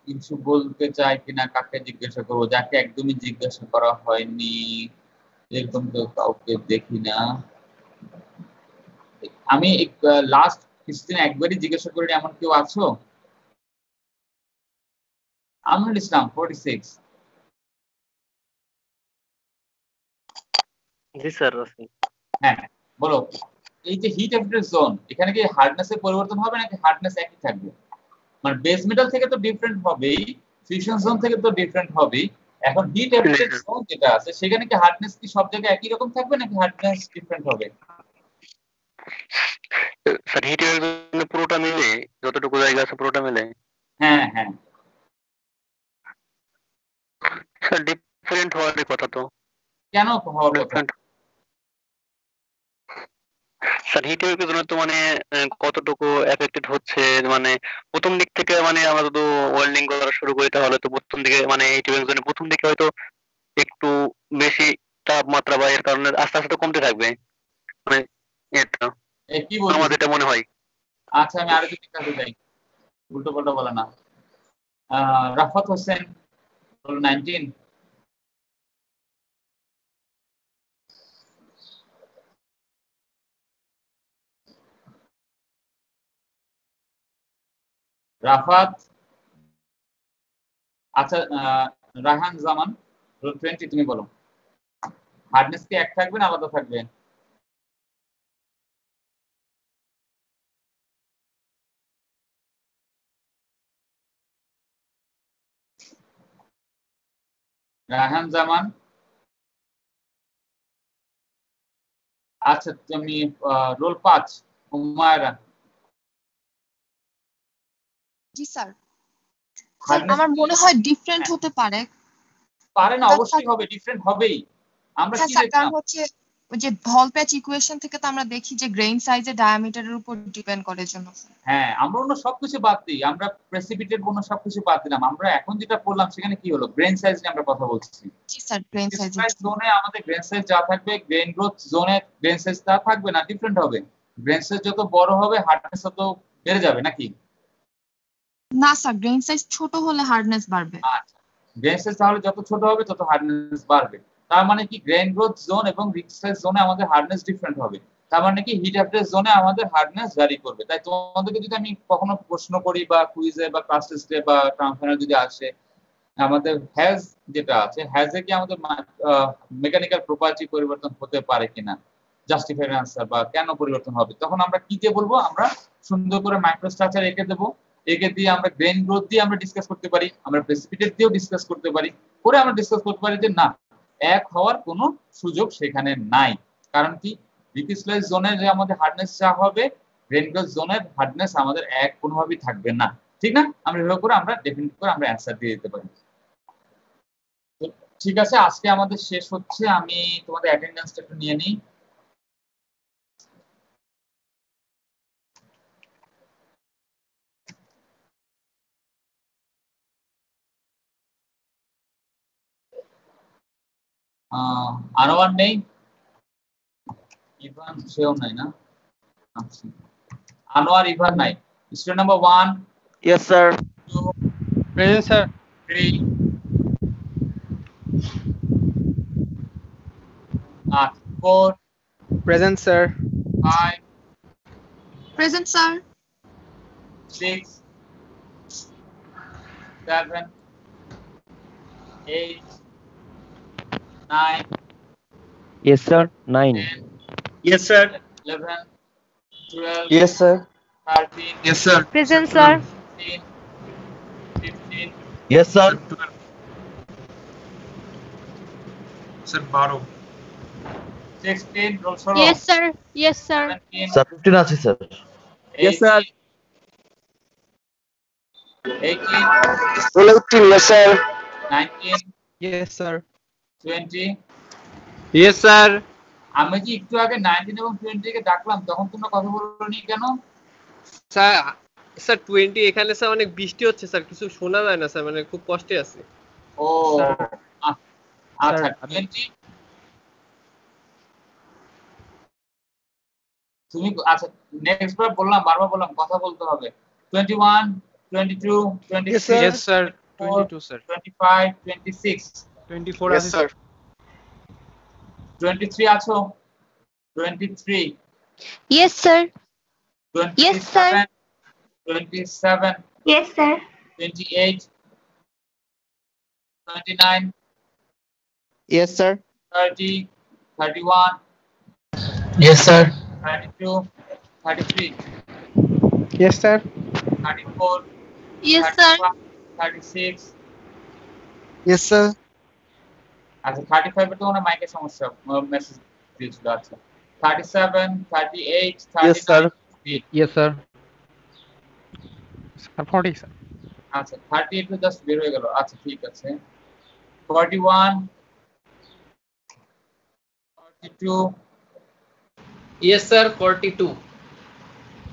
কিছু বলতে চাই কিনা, কাকে জিজ্ঞাসা করবো, যাকে একদমই জিজ্ঞাসা করা হয়নি এরকম তো কাউকে দেখি না। আমি লাস্ট কিছুদিন একবারই জিজ্ঞাসা করি, এমন কেউ আছো? আমিনুল ইসলাম 46। জি স্যার। হ্যাঁ বলো, এই যে হিট এফেক্টেড জোন, এখানে কি হার্ডনেসের পরিবর্তন হবে নাকি হার্ডনেস একই থাকবে? মানে বেস মেটাল থেকে তো ডিফারেন্ট হবেই, ফিউশন জোন থেকে তো ডিফারেন্ট হবেই, এখন হিট এফেক্টেড জোন যেটা আছে সেখানে কি হার্ডনেস কি সব জায়গায় একই রকম থাকবে নাকি হার্ডনেস ডিফারেন্ট হবে? স্যার হিট এর জন্য পুরোটা মিলে যতটুকু জায়গা আছে পুরোটা মিলে? হ্যাঁ হ্যাঁ স্যার ডিফারেন্ট হওয়ার কথা তো। কেন হওয়ার কথা? স্যার হিট এর জন্য তো মানে কতটুকু এফেক্টেড হচ্ছে, মানে প্রথম দিক থেকে মানে আমরা যদি ওয়েল্ডিং করা শুরু করি তাহলে তো প্রথম দিকে মানে হিট এর জন্য প্রথম দিকে হয়তো একটু বেশি তাপমাত্রা বা এর কারণে আস্তে আস্তে কমতে থাকবে, মানে এটা কি বলছো? আমার যেটা মনে হয়। আচ্ছা আমি আরো কিছু কাছে যাই, উল্টো পাল্টা বলে না। রাফাত হোসেন 19। রাফাত, আচ্ছা রায়হান জামান 20, তুমি বলো হার্ডনেস কি এক থাকবে না আলাদা থাকবে? রায়হান জামান, আচ্ছা তুমি রোল 5 হুমায়রা। জি স্যার। আমার মনে হয় ডিফারেন্ট হতে পারে। পারে না, অবশ্যই হবে, ডিফারেন্ট হবেই। আমরা কি দেখলাম, কারণ হচ্ছে ওই যে হল প্যাচ ইকুয়েশন থেকে তো আমরা দেখি যে গ্রেইন সাইজের ডায়ামিটারের উপর ডিপেন্ড করে জন্য। হ্যাঁ আমরা অন্য সবকিছু বাদ দিই, আমরা প্রেসিপিটেট অন্য সবকিছু বাদ দিলাম, আমরা এখন যেটা পড়লাম সেখানে কি হলো, গ্রেন সাইজ নিয়ে আমরা কথা বলছি। জি স্যার, গ্রেইন সাইজ জোনে আমাদের গ্রেন সাইজ যা থাকবে, গ্রেন গ্রোথ জোনে গ্রেন সাইজ তা থাকবে না, ডিফারেন্ট হবে। গ্রেন সাইজ যত বড় হবে হার্ডনেস তত বেড়ে যাবে নাকি? না স্যার, গ্রেইন সাইজ ছোট হলে হার্ডনেস বাড়বে। আচ্ছা, গ্রেন সাইজ তাহলে যত ছোট হবে তত হার্ডনেস বাড়বে। তার মানে কি গ্রেন গ্রোথ জোন এবং রিক্রিস্টালাইজ জোনে আমাদের হার্ডনেস ডিফারেন্ট হবে। তার মানে কি হিট অ্যাফেক্টেড জোনে আমাদের হার্ডনেস ভ্যারি করবে। তাই তোমাদেরকে যদি আমি কখনো প্রশ্ন করি বা কুইজে বা ক্লাস টেস্টে বা ট্রান্সফারে যদি আসে, আমাদের হ্যাজ যেটা আছে, হ্যাজে কি আমাদের মেকানিক্যাল প্রপার্টি পরিবর্তন হতে পারে কিনা, জাস্টিফাইড আনসার বা কেন পরিবর্তন হবে, তখন আমরা কি দিয়ে বলবো, আমরা সুন্দর করে মাইক্রোস্ট্রাকচার এঁকে দেবো, একে দিয়ে আমরা গ্রেন গ্রোথ দিয়ে আমরা ডিসকাস করতে পারি, আমরা প্রেসিপিটেট দিয়েও ডিসকাস করতে পারি, করে আমরা ডিসকাস করতে পারি যে না, এক হওয়ার কোনো সুযোগ সেখানে নাই। কারণ কি, রিক্রিস্টালাইজ জোনের যে আমাদের হার্ডনেস যা হবে, গ্রেন গ্রোথ জোনের হার্ডনেস আমাদের এক কোনোভাবেই থাকবে না। ঠিক না? আমরা এভাবে করে আমরা ডেফিনিট করে আমরা অ্যান্সার দিয়ে দিতে পারি। তো ঠিক আছে, আজকে আমাদের শেষ হচ্ছে। আমি তোমাদের অ্যাটেন্ডেন্সটা একটু নিয়ে নিই। আনোয়ার নেই, ইভান সেও নাই না? আচ্ছা, আনোয়ার ইভান নাই। Student number 1, yes sir. 2, present sir. 3, 4, present sir. 5, present sir. 6, 7, 8, 9, Yes, sir. 9. 10, Yes, sir. 11, 12, Yes, sir. 13, Yes, sir. Present sir. 14, 15, Yes, sir. Sir, 12. 16, roll solo. Yes sir. Yes sir. 17, Sir, 15 আছে, sir. Yes, sir. 18, Roll 18, yes, sir. 19, yes sir. 20। Yes sir. আমি যে একটু আগে 19 এবং 20 কে ডাকলাম, তখন তোমরা কথা বলনি কেন? স্যার স্যার 20 এখানে স্যার অনেক বৃষ্টি হচ্ছে স্যার, কিছু শোনা যায় না স্যার, মানে খুব কষ্টে আছি। ও আচ্ছা, 20 তুমি আচ্ছা, নেক্সট বার বললাম, বারবার বললাম কথা বলতে হবে। 21, 22, 23, ইয়েস স্যার। 22 স্যার। 25, 26, 24 ইয়েস আছে স্যার। 23 আছো? 23, yes sir. 27, Yes, sir. 27, yes sir. 28, 29, Yes, sir. 30, 31, Yes, sir. 32, 33, Yes, sir. 34, yes sir. 36। Yes, sir. আচ্ছা, 35 এর তো মনে মাইকের সমস্যা, মেসেজ দিয়েছিল। আচ্ছা, 37, 38, Yes, sir. 39, Yes, sir. Sir, 40, sir. আচ্ছা 38 তো জাস্ট বের হয়ে গেল। আচ্ছা ঠিক আছে, 41, 42, yes sir 42।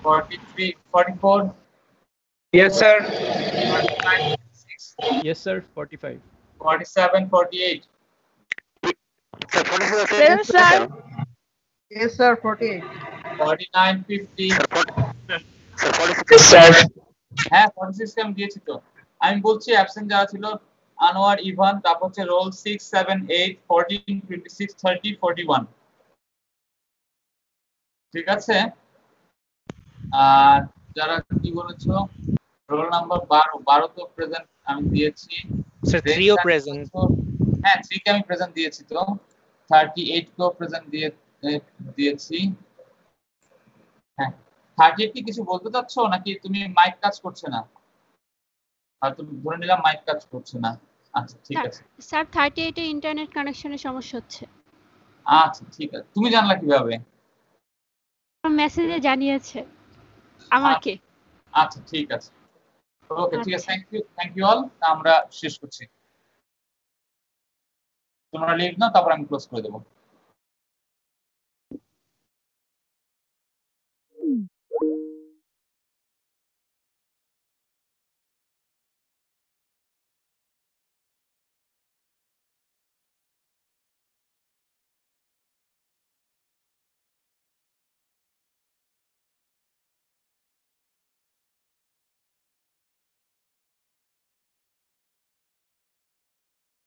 43, 44, Yes, sir. 45, 46, Yes, sir. 45. 47, 48, sir 44 আছে। Present, sir. Yes, sir. 48. 49, 50। Sir 46 Sir. হ্যাঁ 46 কে আমি দিয়েছি তো। আমি বলছি অ্যাবসেন্ট যারা ছিল, আনোয়ার, ইভান, তারপর হচ্ছে রোল 6, 7, 8, 14, 26, 30, 41। ঠিক আছে, আর যারা কি বলেছো, রোল নাম্বার 12 তো প্রেজেন্ট আমি দিয়েছি। স্যার 3ও প্রেজেন্ট। হ্যাঁ 3 কে আমি প্রেজেন্ট দিয়েছি তো। 38 কেও প্রেজেন্ট দিয়েছি। হ্যাঁ 38 কি কিছু বলতে চাচ্ছ নাকি তুমি মাইক কাজ করছে না? আর তুমি ধরে নিলাম মাইক কাজ করছে না। আচ্ছা ঠিক আছে। স্যার 38 এ ইন্টারনেট কানেকশনের সমস্যা হচ্ছে। আচ্ছা ঠিক আছে, তুমি জানলা কিভাবে? মেসেজে জানিয়েছে আমাকে। আচ্ছা ঠিক আছে, ওকে ঠিক আছে, থ্যাংক ইউ অল। আমরা শেষ করছি, তোমরা লিভ নাও, তারপর আমি ক্লোজ করে দেবো।